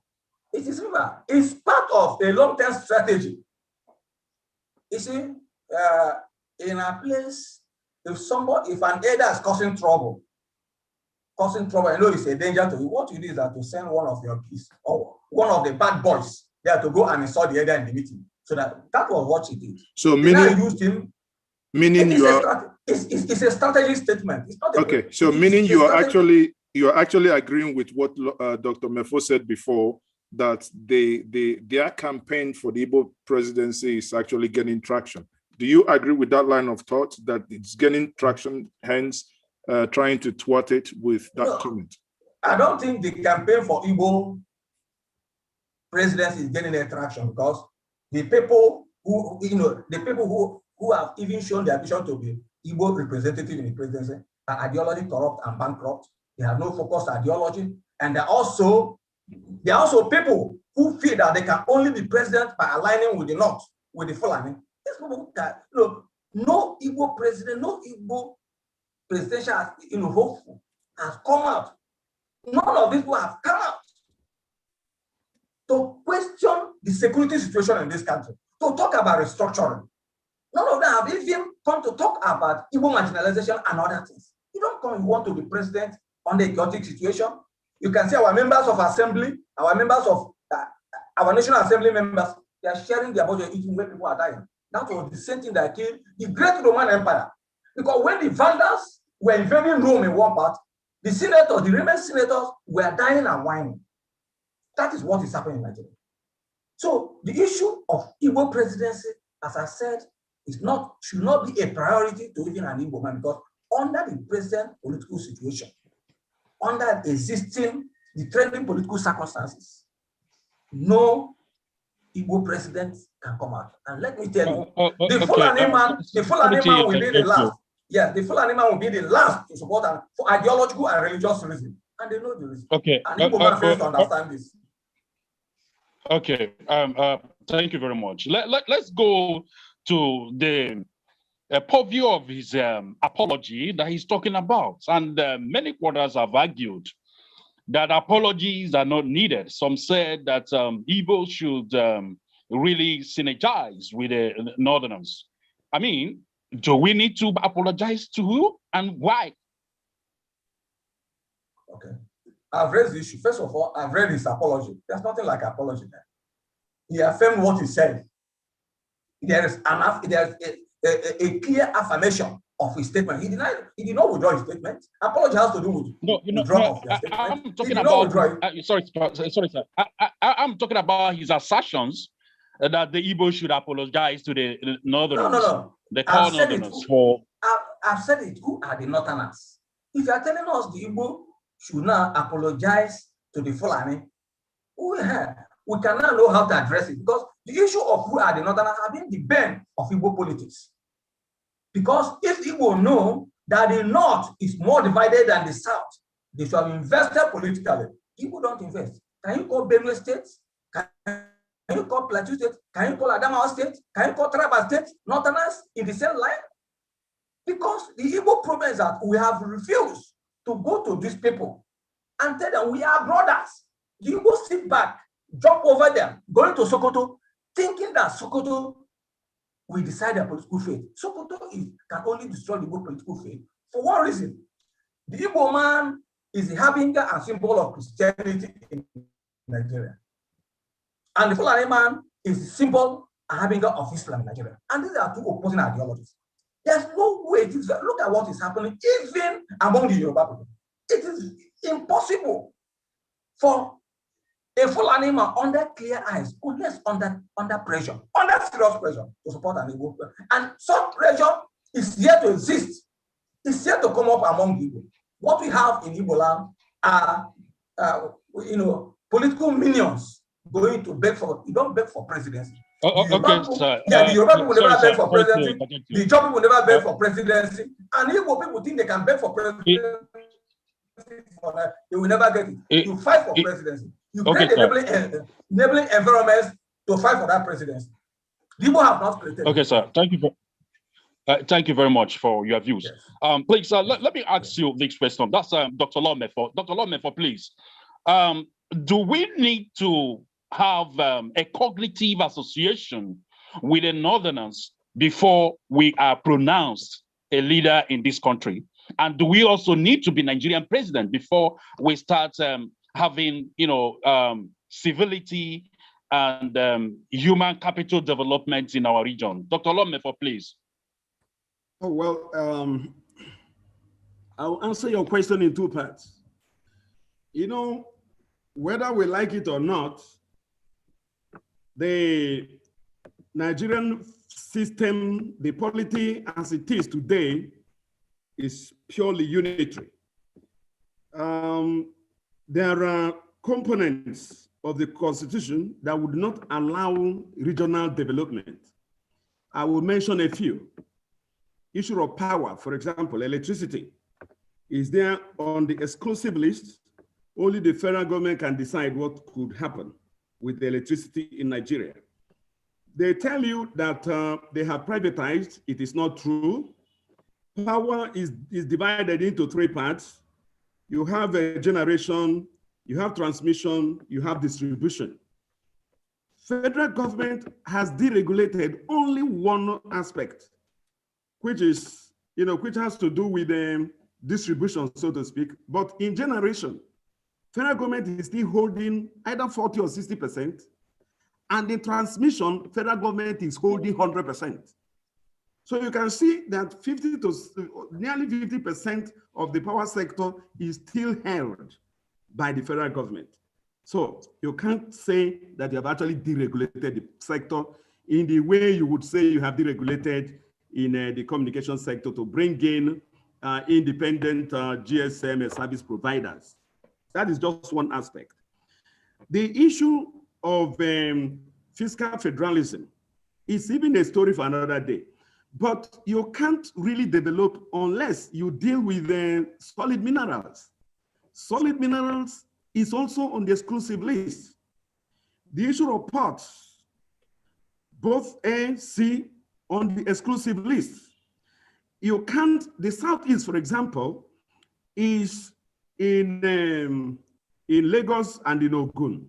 it is. It's part of a long-term strategy. You see, in a place, if an elder is causing trouble, I know it's a danger to you. What you do is that to send one of your kids or one of the bad boys there to go and insult the elder in the meeting. So that was what he did. So used him. Meaning it's a strategy statement. It's not okay. So meaning you are actually agreeing with what Dr. Mefo said before, that their campaign for the Igbo presidency is actually getting traction. Do you agree with that line of thought, that it's getting traction, hence trying to thwart it with that comment? I don't think the campaign for Igbo presidency is getting a traction, because the people who have even shown their vision to be Igbo representative in the presidency are ideology corrupt and bankrupt. They have no focused ideology, and they're also people who feel that they can only be president by aligning with the North, with the Fulani. These people can, no Igbo president, no Igbo presidential, hopeful has come out. None of these people have come out to question the security situation in this country, to talk about restructuring. None of them have even come to talk about Igbo marginalization and other things. You don't come, you want to be president on the chaotic situation. You can see our members of assembly, our members of our National Assembly members, they are sharing their budget eating where people are dying. That was the same thing that killed the great Roman Empire. Because when the Vandals were invading Rome in one part, the Roman senators were dying and whining. That is what is happening in Nigeria. So the issue of Igbo presidency, as I said, should not be a priority to even an Igbo man, because under the present political situation, under the trending political circumstances, no Igbo president can come out. And let me tell you, the Fulani man will be the last. Yes, the Fulani man will be the last to support them for ideological and religious reasons. And they know the reason. Okay. And Igbo man fails to understand this. Okay. Thank you very much. Let's go to the purview of his apology that he's talking about. And many quarters have argued that apologies are not needed. Some said that Igbo should really synergize with the Northerners. I mean, do we need to apologize to who and why? Okay. I've raised the issue. First of all, I've read his apology. There's nothing like apology there. He affirmed what he said. There is a clear affirmation of his statement. He did not withdraw his statement. Apology has to do with withdrawal of your statement. I'm talking about sorry, sir. I'm talking about his assertions that the Igbo should apologize to the Northerners. No. The call Northerners for. I've said it. Who are the Northerners? If you are telling us the Igbo should now apologize to the Fulani, we can now know how to address it, because the issue of who are the Northerners have been the bane of Igbo politics. Because if Igbo know that the North is more divided than the South, they should have invested politically. Igbo don't invest. Can you call Benue State? Can you call Plateau State? Can you call Adamawa State? Can you call Taraba State? Northerners in the same line? Because the Igbo problem is that we have refused to go to these people and tell them we are brothers. The Igbo sit back, jump over them, going to Sokoto, thinking that Sokoto will decide their political fate. Sokoto can only destroy the Igbo political fate for one reason. The Igbo man is the harbinger and symbol of Christianity in Nigeria. And the Fulani man is simple and harbinger of Islam in Nigeria. And these are two opposing ideologies. There's no way. Look at what is happening even among the Yoruba people. It is impossible for a Fulani man under clear eyes, unless under pressure, under serious pressure, to support an Igbo. And such pressure is yet to exist. It's yet to come up among Igbo. What we have in Igbo land are, political minions going to beg for. You don't beg for presidency. Okay, sir. Yeah, the Yoruba people never beg for presidency. The Ijaw people never beg for presidency. And Igbo people think they can beg for presidency. They will never get it. You fight for presidency. You create enabling environments to fight for that presidency. People have not created. Okay, sir. Thank you very much for your views. Yes. Please, let me ask you this question. That's Dr. Lomefor. Dr. Lomefor, please. Do we need to have a cognitive association with the Northerners before we are pronounced a leader in this country? And do we also need to be Nigerian president before we start having, civility and human capital development in our region? Dr. Lomefor, please. Oh, well, I'll answer your question in two parts. Whether we like it or not, the Nigerian system, the polity as it is today, is purely unitary. There are components of the Constitution that would not allow regional development. I will mention a few. Issue of power, for example, electricity, is there on the exclusive list. Only the federal government can decide what could happen with the electricity in Nigeria. They tell you that they have privatized. It is not true. Power is divided into three parts. You have a generation, you have transmission, you have distribution. Federal government has deregulated only one aspect, which is, which has to do with distribution, so to speak. But in generation, federal government is still holding either 40 or 60%. And in transmission, federal government is holding 100%. So you can see that nearly 50% of the power sector is still held by the federal government. So you can't say that you have actually deregulated the sector in the way you would say you have deregulated in the communication sector to bring in independent GSM service providers. That is just one aspect. The issue of fiscal federalism is even a story for another day. But you can't really develop unless you deal with solid minerals. Solid minerals is also on the exclusive list. The issue of ports, both A, C, on the exclusive list. You can't, the Southeast, for example, is in Lagos and in Ogun.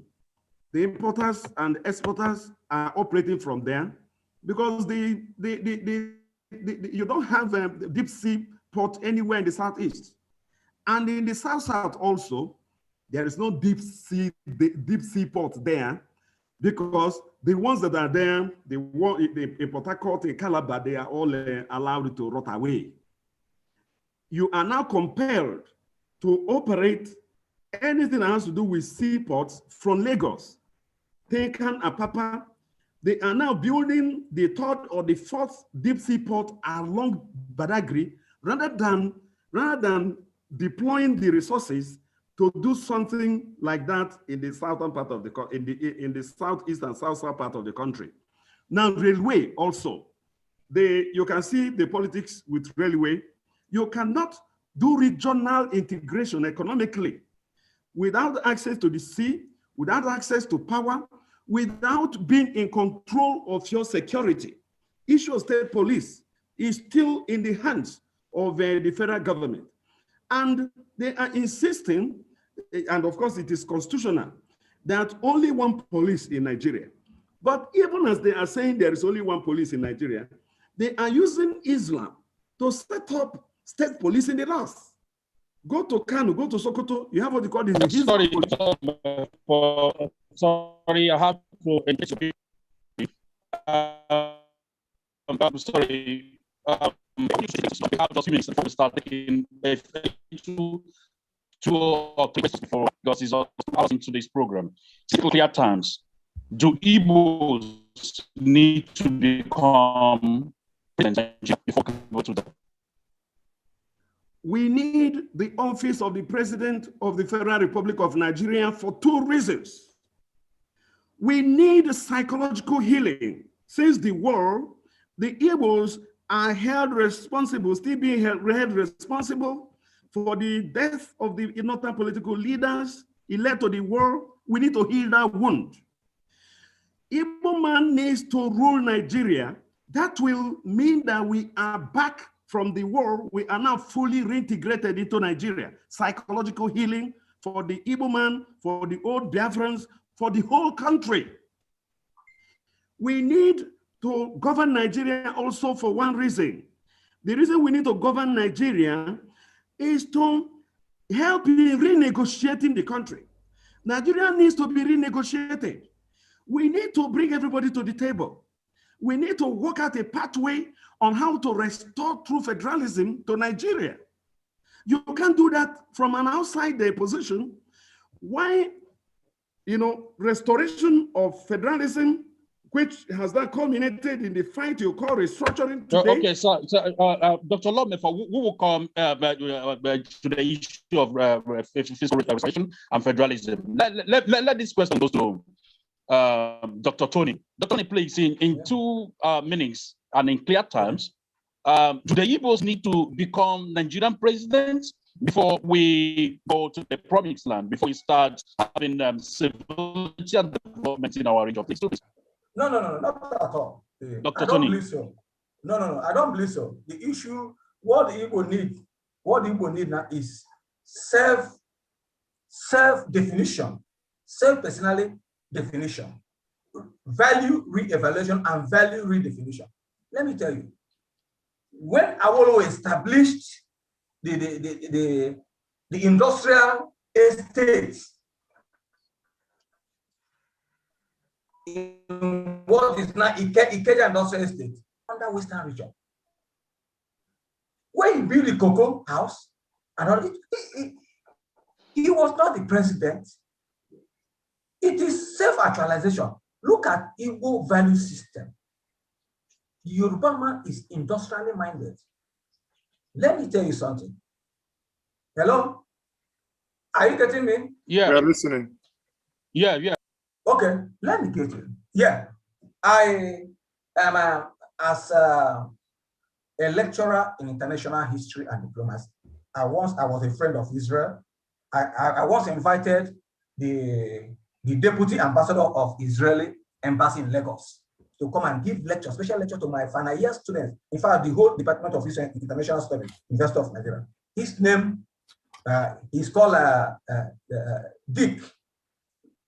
The importers and exporters are operating from there because you don't have a deep sea port anywhere in the Southeast. And in the South also, there is no deep sea port there because the ones that are there, in Port Harcourt, in Calabar, they are all allowed to rot away. You are now compelled to operate anything that has to do with seaports from Lagos. Tekan, Apapa, they are now building the third or the fourth deep sea port along Badagry rather than deploying the resources to do something like that in the southern part of the in the southeast and southern part of the country. Now, railway also, you can see the politics with railway. You cannot do regional integration economically without access to the sea, without access to power, without being in control of your security. Issue of state police is still in the hands of the federal government. And they are insisting, and of course it is constitutional, that only one police in Nigeria. But even as they are saying there is only one police in Nigeria, they are using Islam to set up state police in the north. Go to Kano, go to Sokoto, you have what they call the sorry, I have to engage. I'm sorry. We have just minutes before we start taking two or three questions before, because it's all into this program. Simple, clear terms. Do Igbos need to become president before we go to that? We need the office of the President of the Federal Republic of Nigeria for two reasons. We need psychological healing. Since the war, the Igbos are held responsible, still being held responsible for the death of the northern political leaders. It led to the war. We need to heal that wound. Igbo man needs to rule Nigeria. That will mean that we are back from the war. We are now fully reintegrated into Nigeria. Psychological healing for the Igbo man, for the old Biafrans, for the whole country. We need to govern Nigeria also for one reason. The reason we need to govern Nigeria is to help in renegotiating the country. Nigeria needs to be renegotiated. We need to bring everybody to the table. We need to work out a pathway on how to restore true federalism to Nigeria. You can't do that from an outside the position. Why, restoration of federalism, which has that culminated in the fight you call restructuring today? Okay, so Dr. Lomefa, we will come to the issue of fiscal restoration and federalism. Let this question go to Dr. Tony. Dr. Tony, please, in 2 minutes and in clear terms, do the Igbos need to become Nigerian presidents before we go to the promised land, before we start having civility and development in our region? Please. No, not at all. Dr. I don't Tony. believe so. No, I don't believe so. The issue, what the Igbo need now is self-definition, self-personality definition, value re-evaluation, and value redefinition. Let me tell you, when Awolowo established the industrial estates in what is now Ikeja Industrial Estate under Western region, when he built the cocoa house, and all, he was not the president. It is self-actualization. Look at Igbo value system. The Yoruba man is industrially minded. Let me tell you something. Hello? Are you getting me? Yeah. We are listening. Yeah. Okay, let me get you. Yeah. I am as a lecturer in international history and diplomacy. I was a friend of Israel. I once invited the deputy ambassador of Israeli embassy in Lagos to come and give lecture, special lecture to my final year students. In fact, the whole Department of International Studies, University of Nigeria. His name, he's called Dick,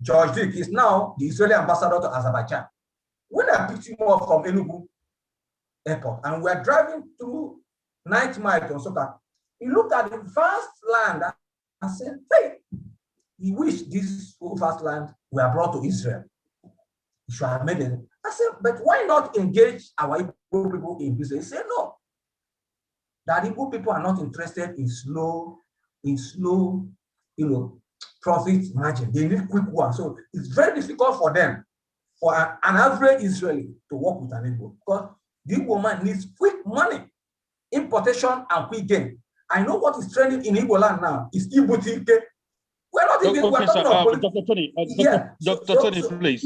George Dick. He's now the Israeli ambassador to Azerbaijan. When I picked him up from Enugu airport and we're driving through 9th mile to Soka, he looked at the vast land and said, hey, he wished this vast land were brought to Israel. He should have made it. I said, but why not engage our Igbo people in business? He said, no. That Igbo people are not interested in slow, profit margin. They need quick one. So it's very difficult for them, for an average Israeli to work with an Igbo, because the Igbo man needs quick money, importation and quick gain. I know what is trending in Igbo land now is Igbo TK. We're not even Dr. Tony, Dr. Tony, please.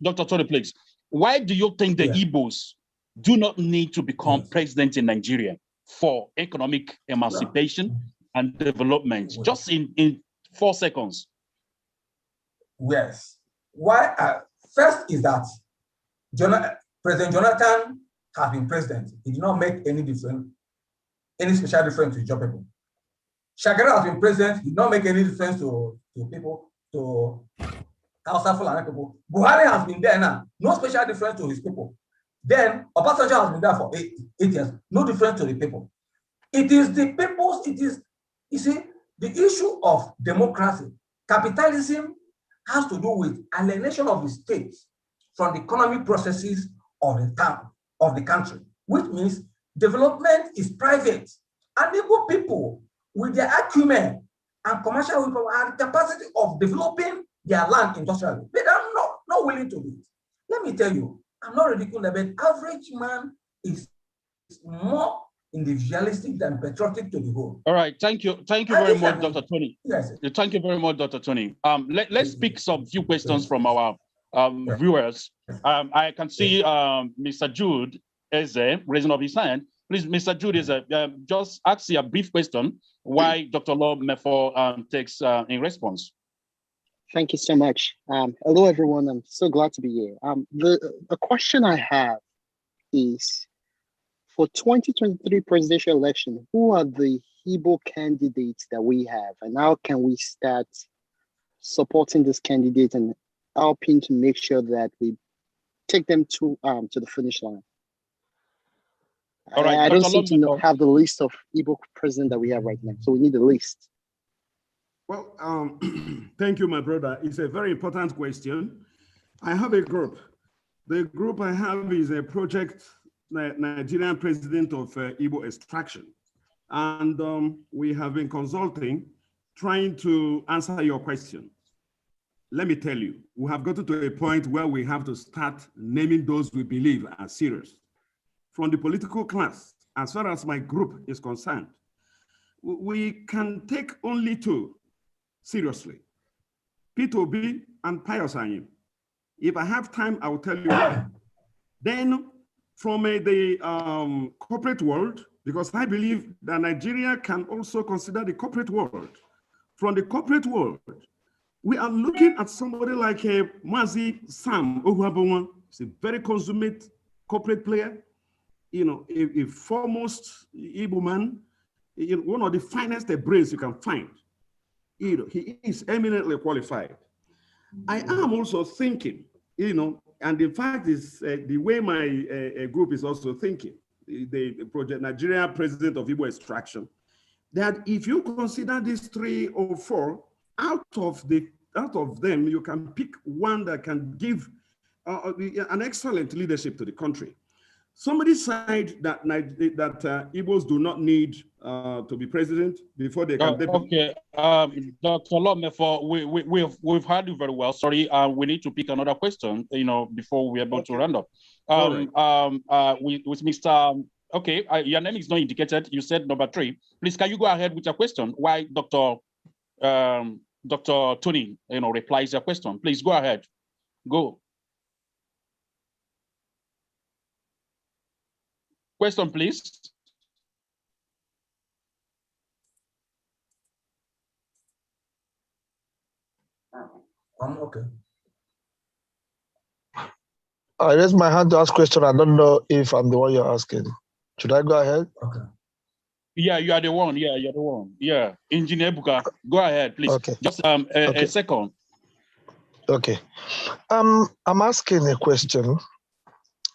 Dr. Tony, please. Why do you think the Igbos do not need to become president in Nigeria for economic emancipation and development? Just in 4 seconds. Yes. Why? First is that President Jonathan has been president. He did not make any special difference to job people. Shagari has been president, did not make any difference to people, to Hausa Fulani people. Buhari has been there now, no special difference to his people. Then Obasanjo has been there for 8 years, no difference to the people. It is the people's, you see, the issue of democracy, capitalism has to do with alienation of the state from the economic processes of the town, of the country, which means development is private. And Igbo people, with their acumen and commercial people, and capacity of developing their land industrially, they are not willing to do it. Let me tell you, I'm not ridiculous, but average man is more individualistic than patriotic to the whole. All right, thank you very much, Dr. Tony. Yes. Thank you very much, Dr. Tony. Let's pick some few questions from our viewers. I can see Mr. Jude Eze raising up his hand. Please, Mr. Jude Eze, just ask a brief question why Dr. Law Mefo takes in response. Thank you so much. Hello, everyone. I'm so glad to be here. The question I have is, for 2023 presidential election, who are the Igbo candidates that we have, and how can we start supporting this candidate and helping to make sure that we take them to the finish line? All right, I don't seem to have the list of Igbo president that we have right now, so we need a list. Well, thank you, my brother. It's a very important question. I have a group. The group I have is a project Nigerian president of Igbo extraction. And we have been consulting, trying to answer your question. Let me tell you, we have gotten to a point where we have to start naming those we believe are serious. From the political class, as far as my group is concerned, we can take only two seriously, Peter Obi and Pius Anyim. If I have time, I will tell you why. Then from the corporate world, because I believe that Nigeria can also consider the corporate world. From the corporate world, we are looking at somebody like Mazi Sam Ohuabonwa. He's a very consummate corporate player, you know, a foremost Igbo man, one of the finest brains you can find. You know, he is eminently qualified. I am also thinking, you know, and in fact, is the way my group is also thinking, the project Nigeria president of Igbo extraction, that if you consider these 3 or 4, out of them, you can pick one that can give an excellent leadership to the country. Somebody said that Igbos do not need to be president before they can. Okay, Dr. Lomefo, we've heard you very well. Sorry, we need to pick another question, you know, before we're able to round up. With Mr. Okay, your name is not indicated. You said number 3. Please, can you go ahead with your question? Why Dr. Tony, you know, replies your question? Please go ahead. Go. Question, please. Okay. I raised my hand to ask question. I don't know if I'm the one you're asking. Should I go ahead? Okay. Yeah, you are the one. Yeah, you're the one. Yeah, Engineer Buka, go ahead, please. Okay. Just a second. Okay. I'm asking a question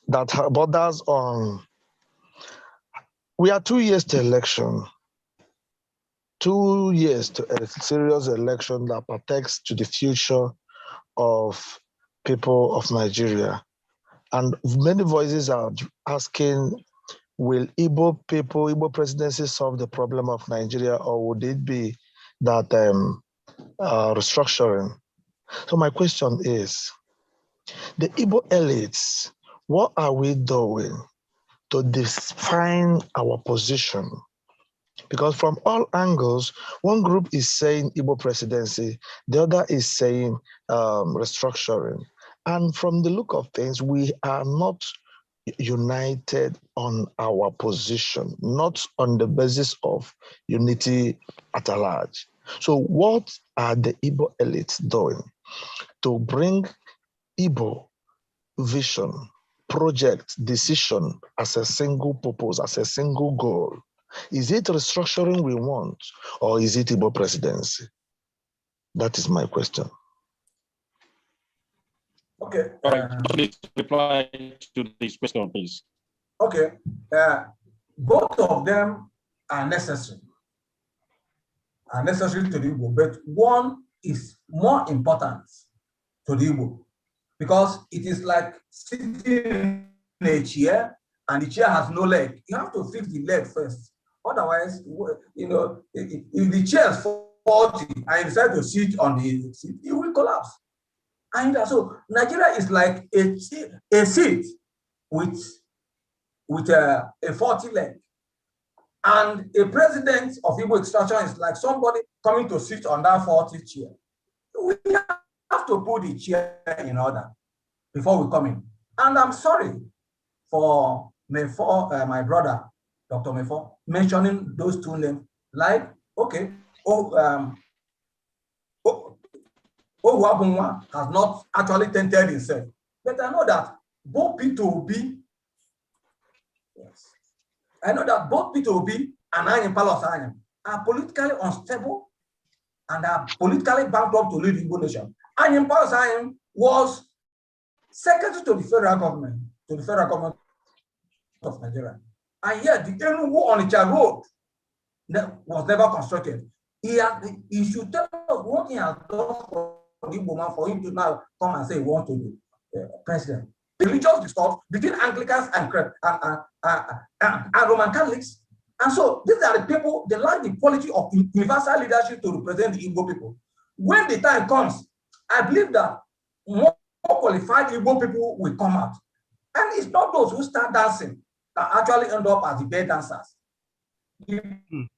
that borders on. We are 2 years to election. 2 years to a serious election that protects to the future of people of Nigeria. And many voices are asking, will Igbo people, Igbo presidency solve the problem of Nigeria, or would it be that restructuring? So my question is, the Igbo elites, what are we doing to define our position? Because from all angles, one group is saying Igbo presidency, the other is saying restructuring. And from the look of things, we are not united on our position, not on the basis of unity at large. So what are the Igbo elites doing to bring Igbo vision, project, decision as a single purpose, as a single goal? Is it restructuring we want, or is it Igbo presidency? That is my question. Okay. All right, please reply to this question, please. Okay. Both of them are necessary to the Igbo, but one is more important to the Igbo, because it is like sitting in a chair and the chair has no leg. You have to fix the leg first. Otherwise, you know, if the chair is faulty and you decide to sit on the seat, it will collapse. And so Nigeria is like a seat with a faulty leg. And a president of Igbo extraction is like somebody coming to sit on that faulty chair. We have to put the chair in order before we come in. And I'm sorry for my brother, Dr. Mefo, mentioning those two names. Like, okay, Owabunwa has not actually tendered himself. But I know that both P2B, yes, I know that both P2B and Anyim Palos Anyim are politically unstable and are politically bankrupt to lead the Igbo nation. Anyim Palos Anyim was secretary to the federal government of Nigeria. And yet the Enugu Onitsha road was never constructed. He should tell us what he has done for the Igbo man for him to now come and say he wants to be president. The religious discord between Anglicans and Roman Catholics. And so these are the people, they lack the quality of universal leadership to represent the Igbo people. When the time comes, I believe that more qualified Igbo people will come out. And it's not those who start dancing that actually end up as the bear dancers. The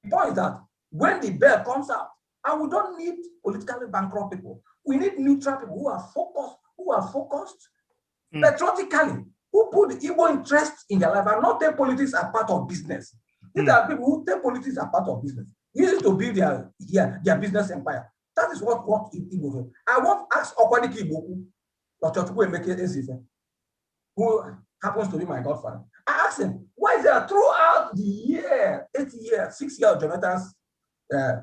point is that when the bear comes out, and we don't need politically bankrupt people, we need neutral people who are focused, patriotically, who put the Igbo interest in their life and not take politics as part of business. These are people who take politics as part of business. Use it to build their business empire. That is what Igbo do. I want to ask Okwadiki Igbo, Dr. Chukwuemeka, who happens to be my godfather. I asked him, why is there throughout the year, 8 years, 6 years of Jonathan's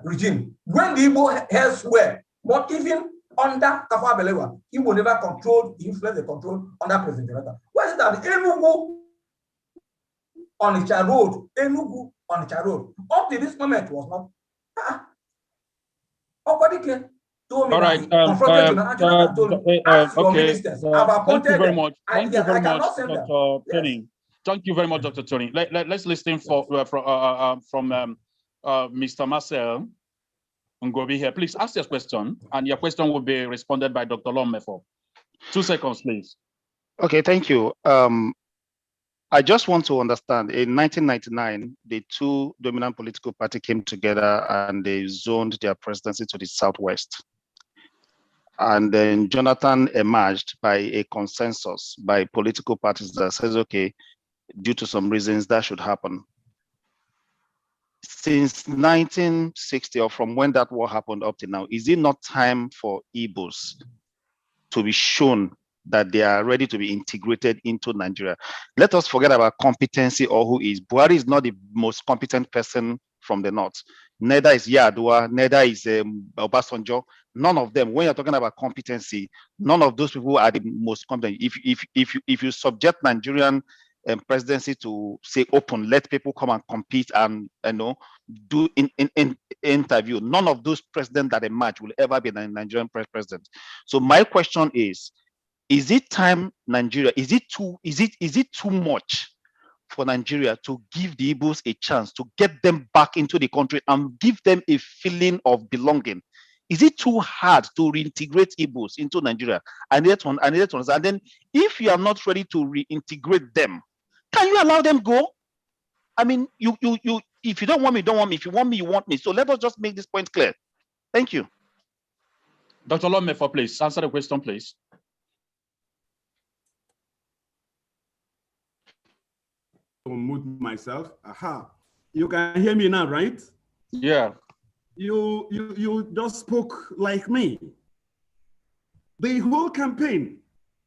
regime, when the Igbo elsewhere, but even under Tafawa Balewa, Igbo never controlled the influence they control under President Jonathan. Why is it that the Enugu Onitsha road, up to this moment was not? Okwadike told me all right, confronted Jonathan told me, ask your ministers, I've appointed thank you very much. Thank you very much, Dr. Tony. Thank you very much, Dr. Tony. Let's listen from Mr. Marcel Ngobi here. Please ask your question, and your question will be responded by Dr. Lomefo. 2 seconds, please. Okay, thank you. I just want to understand, in 1999, the two dominant political parties came together and they zoned their presidency to the Southwest. And then Jonathan emerged by a consensus by political parties that says, okay, due to some reasons that should happen. Since 1960, or from when that war happened up to now, is it not time for Igbos to be shown that they are ready to be integrated into Nigeria? Let us forget about competency or who is. Buhari is not the most competent person from the north. Neither is Yar'Adua, neither is Obasanjo. None of them. When you're talking about competency, none of those people are the most competent. If you subject Nigerian presidency to say open, let people come and compete and do in interview, none of those presidents that emerge will ever be the Nigerian president. So my question is it time Nigeria, is it too much for Nigeria to give the Igbos a chance to get them back into the country and give them a feeling of belonging? Is it too hard to reintegrate Igbos into Nigeria? And then if you are not ready to reintegrate them, can you allow them go? I mean, if you don't want me, don't want me. If you want me, you want me. So let us just make this point clear. Thank you. Dr. Lomefo, please answer the question, please. Mute myself. Aha. You can hear me now, right? Yeah. You just spoke like me. The whole campaign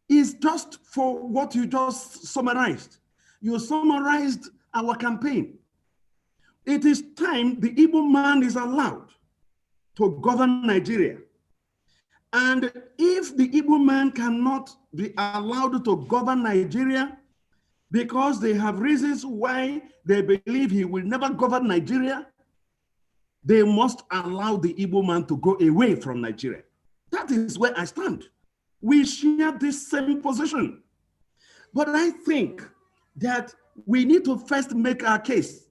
is just for what you just summarized. You summarized our campaign. It is time the Igbo man is allowed to govern Nigeria. And if the Igbo man cannot be allowed to govern Nigeria because they have reasons why they believe he will never govern Nigeria, they must allow the Igbo man to go away from Nigeria. That is where I stand. we share this same position. But I think that we need to first make our case.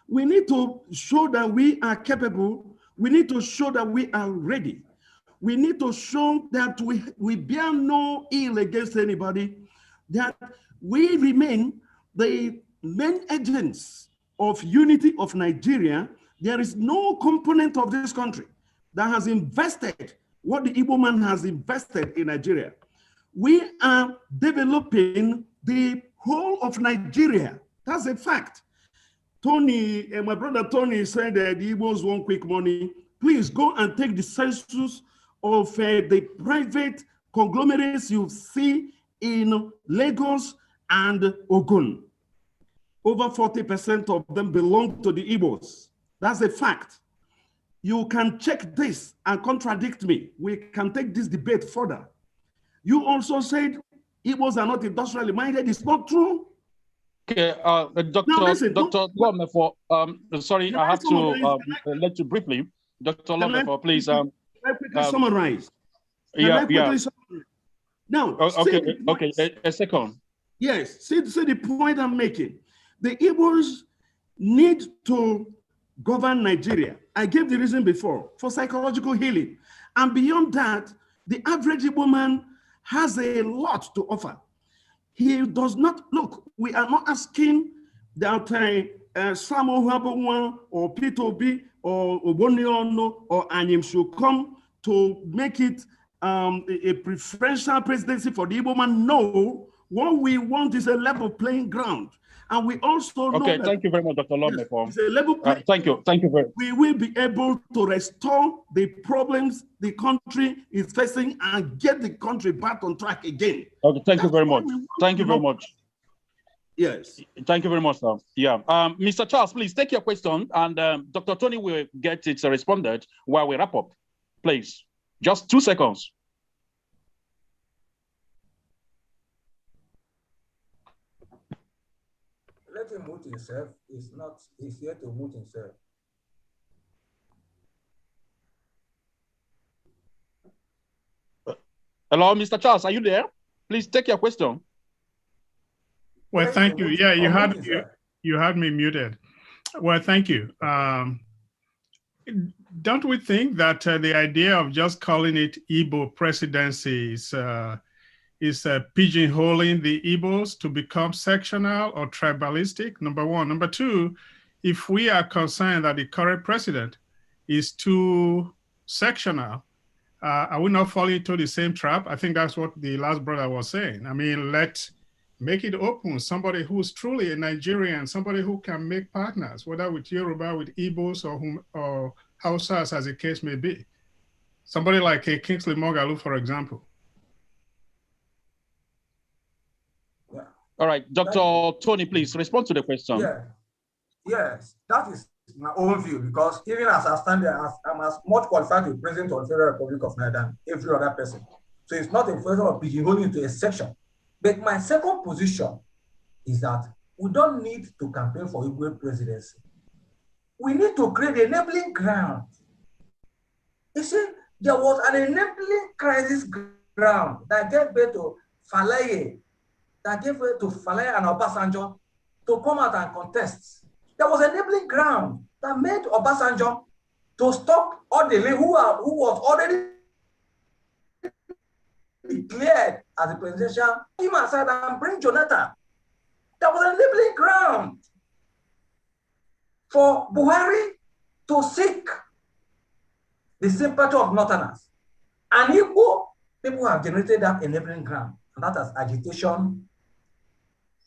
We need to show that we are capable. We need to show that we are ready. We need to show that we bear no ill against anybody, that we remain the main agents of unity of Nigeria. There is no component of this country that has invested what the Igbo man has invested in Nigeria. We are developing the whole of Nigeria. That's a fact. Tony, my brother Tony said that the Igbos want quick money. Please go and take the census of the private conglomerates you see in Lagos and Ogun. Over 40% of them belong to the Igbos. That's a fact. You can check this and contradict me. We can take this debate further. You also said Igbos are not industrially minded. It's not true. Okay, Dr. Lomefo, sorry, I have to let you briefly. Dr. Lomefo, please. Can I quickly summarize? Summarize? Now, okay, a second. Yes, see the point I'm making. The Igbos need to govern Nigeria. I gave the reason before, for psychological healing. And beyond that, the average Igbo man has a lot to offer. He does not, look, we are not asking that Samuel Habawan or P2B or Oboniono or Anyim should come to make it a preferential presidency for the Igbo man. No, what we want is a level playing ground. And we also know that, thank you very much, Dr. Lomefo. It's a level playing thank you very much. We will be able to restore the problems the country is facing and get the country back on track again. Okay, thank you very much. Thank you very much. Yes. Thank you very much, sir. Yeah. Mr. Charles, please take your question, and Dr. Tony will get it responded while we wrap up. Please, just 2 seconds. Let him mute himself. He's here to mute himself. Hello, Mr. Charles, are you there? Please take your question. Well, thank you. Yeah, you had me muted. Well, thank you. Don't we think that the idea of just calling it Igbo Presidency is pigeonholing the Igbos to become sectional or tribalistic, number one. Number two, if we are concerned that the current president is too sectional, are we not falling into the same trap? I think that's what the last brother was saying. I mean, let's make it open. Somebody who's truly a Nigerian, somebody who can make partners, whether with Yoruba, with Igbos, or Hausas, as the case may be. Somebody like a Kingsley Moghalu, for example. Yeah. All right, Dr. Tony, please respond to the question. Yeah. Yes, that is my own view, because even as I stand there, I'm as much qualified to be president of the Federal Republic of Nigeria than every other person. So it's not a question of pigeonholing into a section. But my second position is that we don't need to campaign for Igbo presidency. We need to create an enabling ground. You see, there was an enabling crisis ground that gave birth to Falaye, that gave birth to Falaye and Obasanjo to come out and contest. There was an enabling ground that made Obasanjo to stop Odele, who was already declared as the presidential, him aside and bring Jonathan. There was an enabling ground for Buhari to seek the sympathy of Northerners. And Igbo people have generated that enabling ground, and that is agitation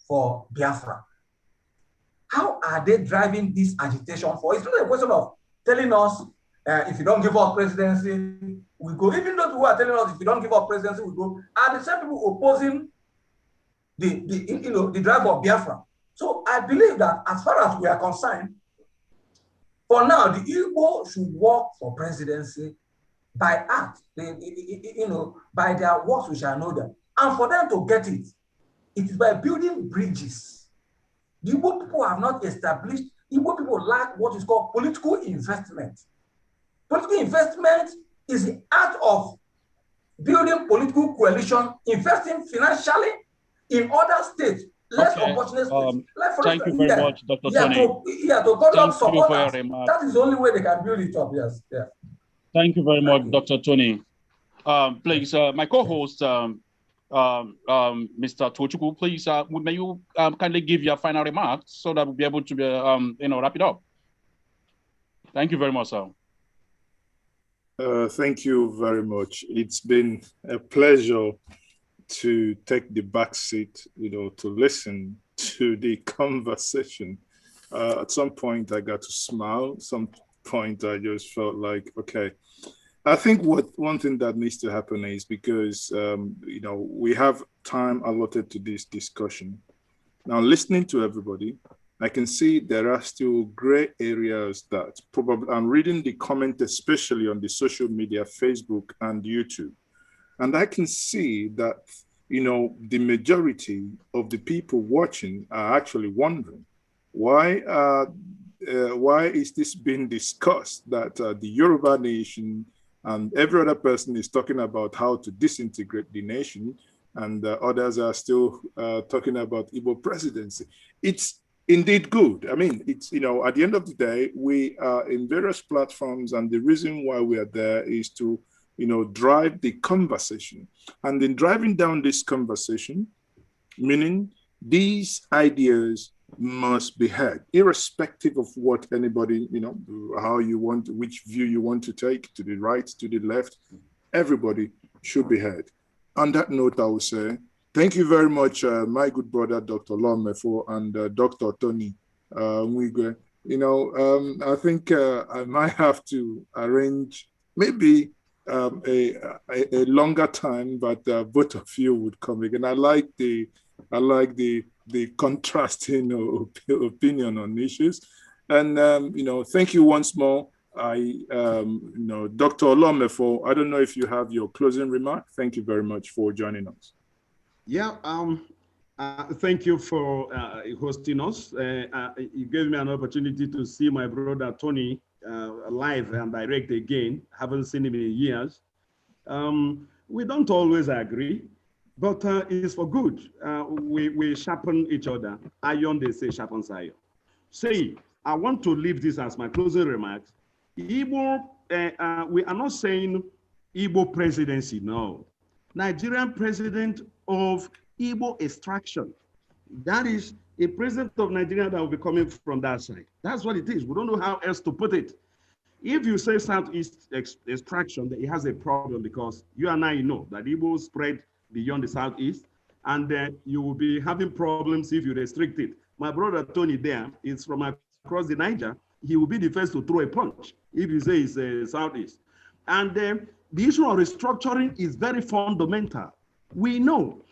for Biafra. How are they driving this agitation for? It's not a question of telling us if you don't give up presidency, we go. Even those who are telling us if you don't give up presidency, we go, are the same people opposing the drive of Biafra. So I believe that as far as we are concerned, for now, the Igbo should work for presidency by act, by their works we shall know them. And for them to get it, it is by building bridges. The Igbo people have not established, Igbo people lack what is called political investment. Political investment is the art of building political coalition, investing financially in other states, less opportunity states. Like for thank you very much, Dr. Tony. To cut off supporters. That is the only way they can build it up. Yes. Yeah. Thank you very much, Dr. Tony. Please, my co-host, Mr. Tochukwu, please, may you kindly give your final remarks so that we'll be able to wrap it up. Thank you very much, sir. Thank you very much. It's been a pleasure to take the back seat, to listen to the conversation. At some point, I got to smile. Some point, I just felt like, okay. I think one thing that needs to happen is because, we have time allotted to this discussion. Now, listening to everybody, I can see there are still gray areas that probably, I'm reading the comment, especially on the social media, Facebook and YouTube. And I can see that, the majority of the people watching are actually wondering, why is this being discussed, that the Yoruba nation and every other person is talking about how to disintegrate the nation, and others are still talking about Igbo presidency. It's indeed good. I mean, it's, at the end of the day, we are in various platforms, and the reason why we are there is to, drive the conversation. And in driving down this conversation, meaning these ideas must be heard, irrespective of what anybody, how you want, which view you want to take, to the right, to the left, everybody should be heard. On that note, I will say, thank you very much, my good brother, Dr. Lomefo, and Dr. Tony Mwigwe. I think I might have to arrange maybe a longer time, but both of you would come again. I like the contrasting opinion on issues. And, thank you once more. Dr. Olomefo, I don't know if you have your closing remark. Thank you very much for joining us. Yeah, thank you for hosting us. You gave me an opportunity to see my brother Tony live and direct again. Haven't seen him in years. We don't always agree, but it's for good. We sharpen each other. Iron, they say, sharpens iron. Say, I want to leave this as my closing remarks. Igbo, we are not saying Igbo presidency, no. Nigerian president of Igbo extraction. That is a president of Nigeria that will be coming from that side. That's what it is. We don't know how else to put it. If you say Southeast extraction, it has a problem, because you and I know that Igbo spread beyond the Southeast, and you will be having problems if you restrict it. My brother Tony there is from across the Niger. He will be the first to throw a punch if you say it's Southeast. And the issue of restructuring is very fundamental. We know,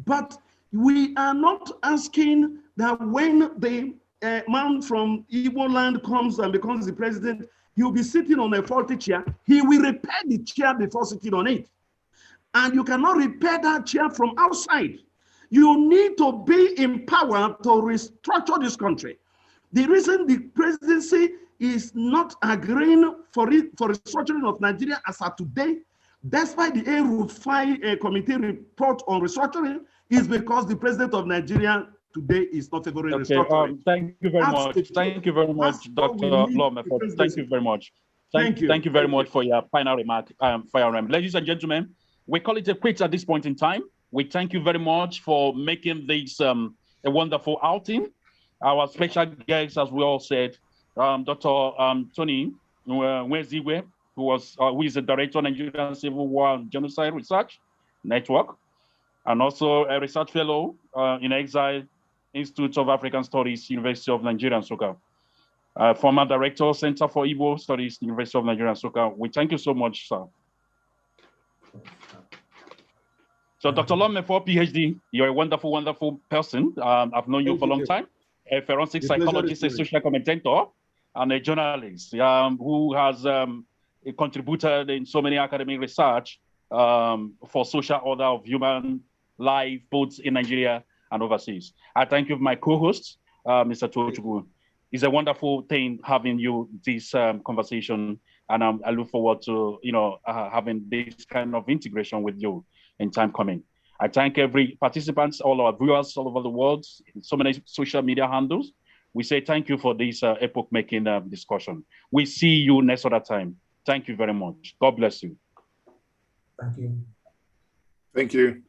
but we are not asking that when the man from Igbo land comes and becomes the president, he will be sitting on a faulty chair. He will repair the chair before sitting on it. And you cannot repair that chair from outside. You need to be in power to restructure this country. The reason the presidency is not agreeing for restructuring of Nigeria as of today, despite the A-Rufai committee report on restructuring, is because the president of Nigeria today is not favoring restructuring. Thank you very much. Thank you very much, Dr. Lomefo. Thank you very much. Thank you very much for your final remark. Ladies and gentlemen, we call it a quit at this point in time. We thank you very much for making this a wonderful outing. Our special guest, as we all said, Dr. Tony Mwezigwe, who is the director of Nigerian Civil War and Genocide Research Network, and also a research fellow in exile, Institute of African Studies, University of Nigeria, Nsukka. Former director, Center for Igbo Studies, University of Nigeria, Nsukka. We thank you so much, sir. So, Dr. Lomefo, PhD, you're a wonderful, wonderful person. I've known you for a long time. A forensic psychologist, a social commentator, and a journalist who has contributed in so many academic research for social order of human life, both in Nigeria and overseas. I thank you, my co-host, Mr. Tochukwu. It's a wonderful thing having you this conversation. And I look forward to, having this kind of integration with you in time coming. I thank every participant, all our viewers all over the world, so many social media handles. We say thank you for this epoch-making discussion. We see you next other time. Thank you very much. God bless you. Thank you. Thank you.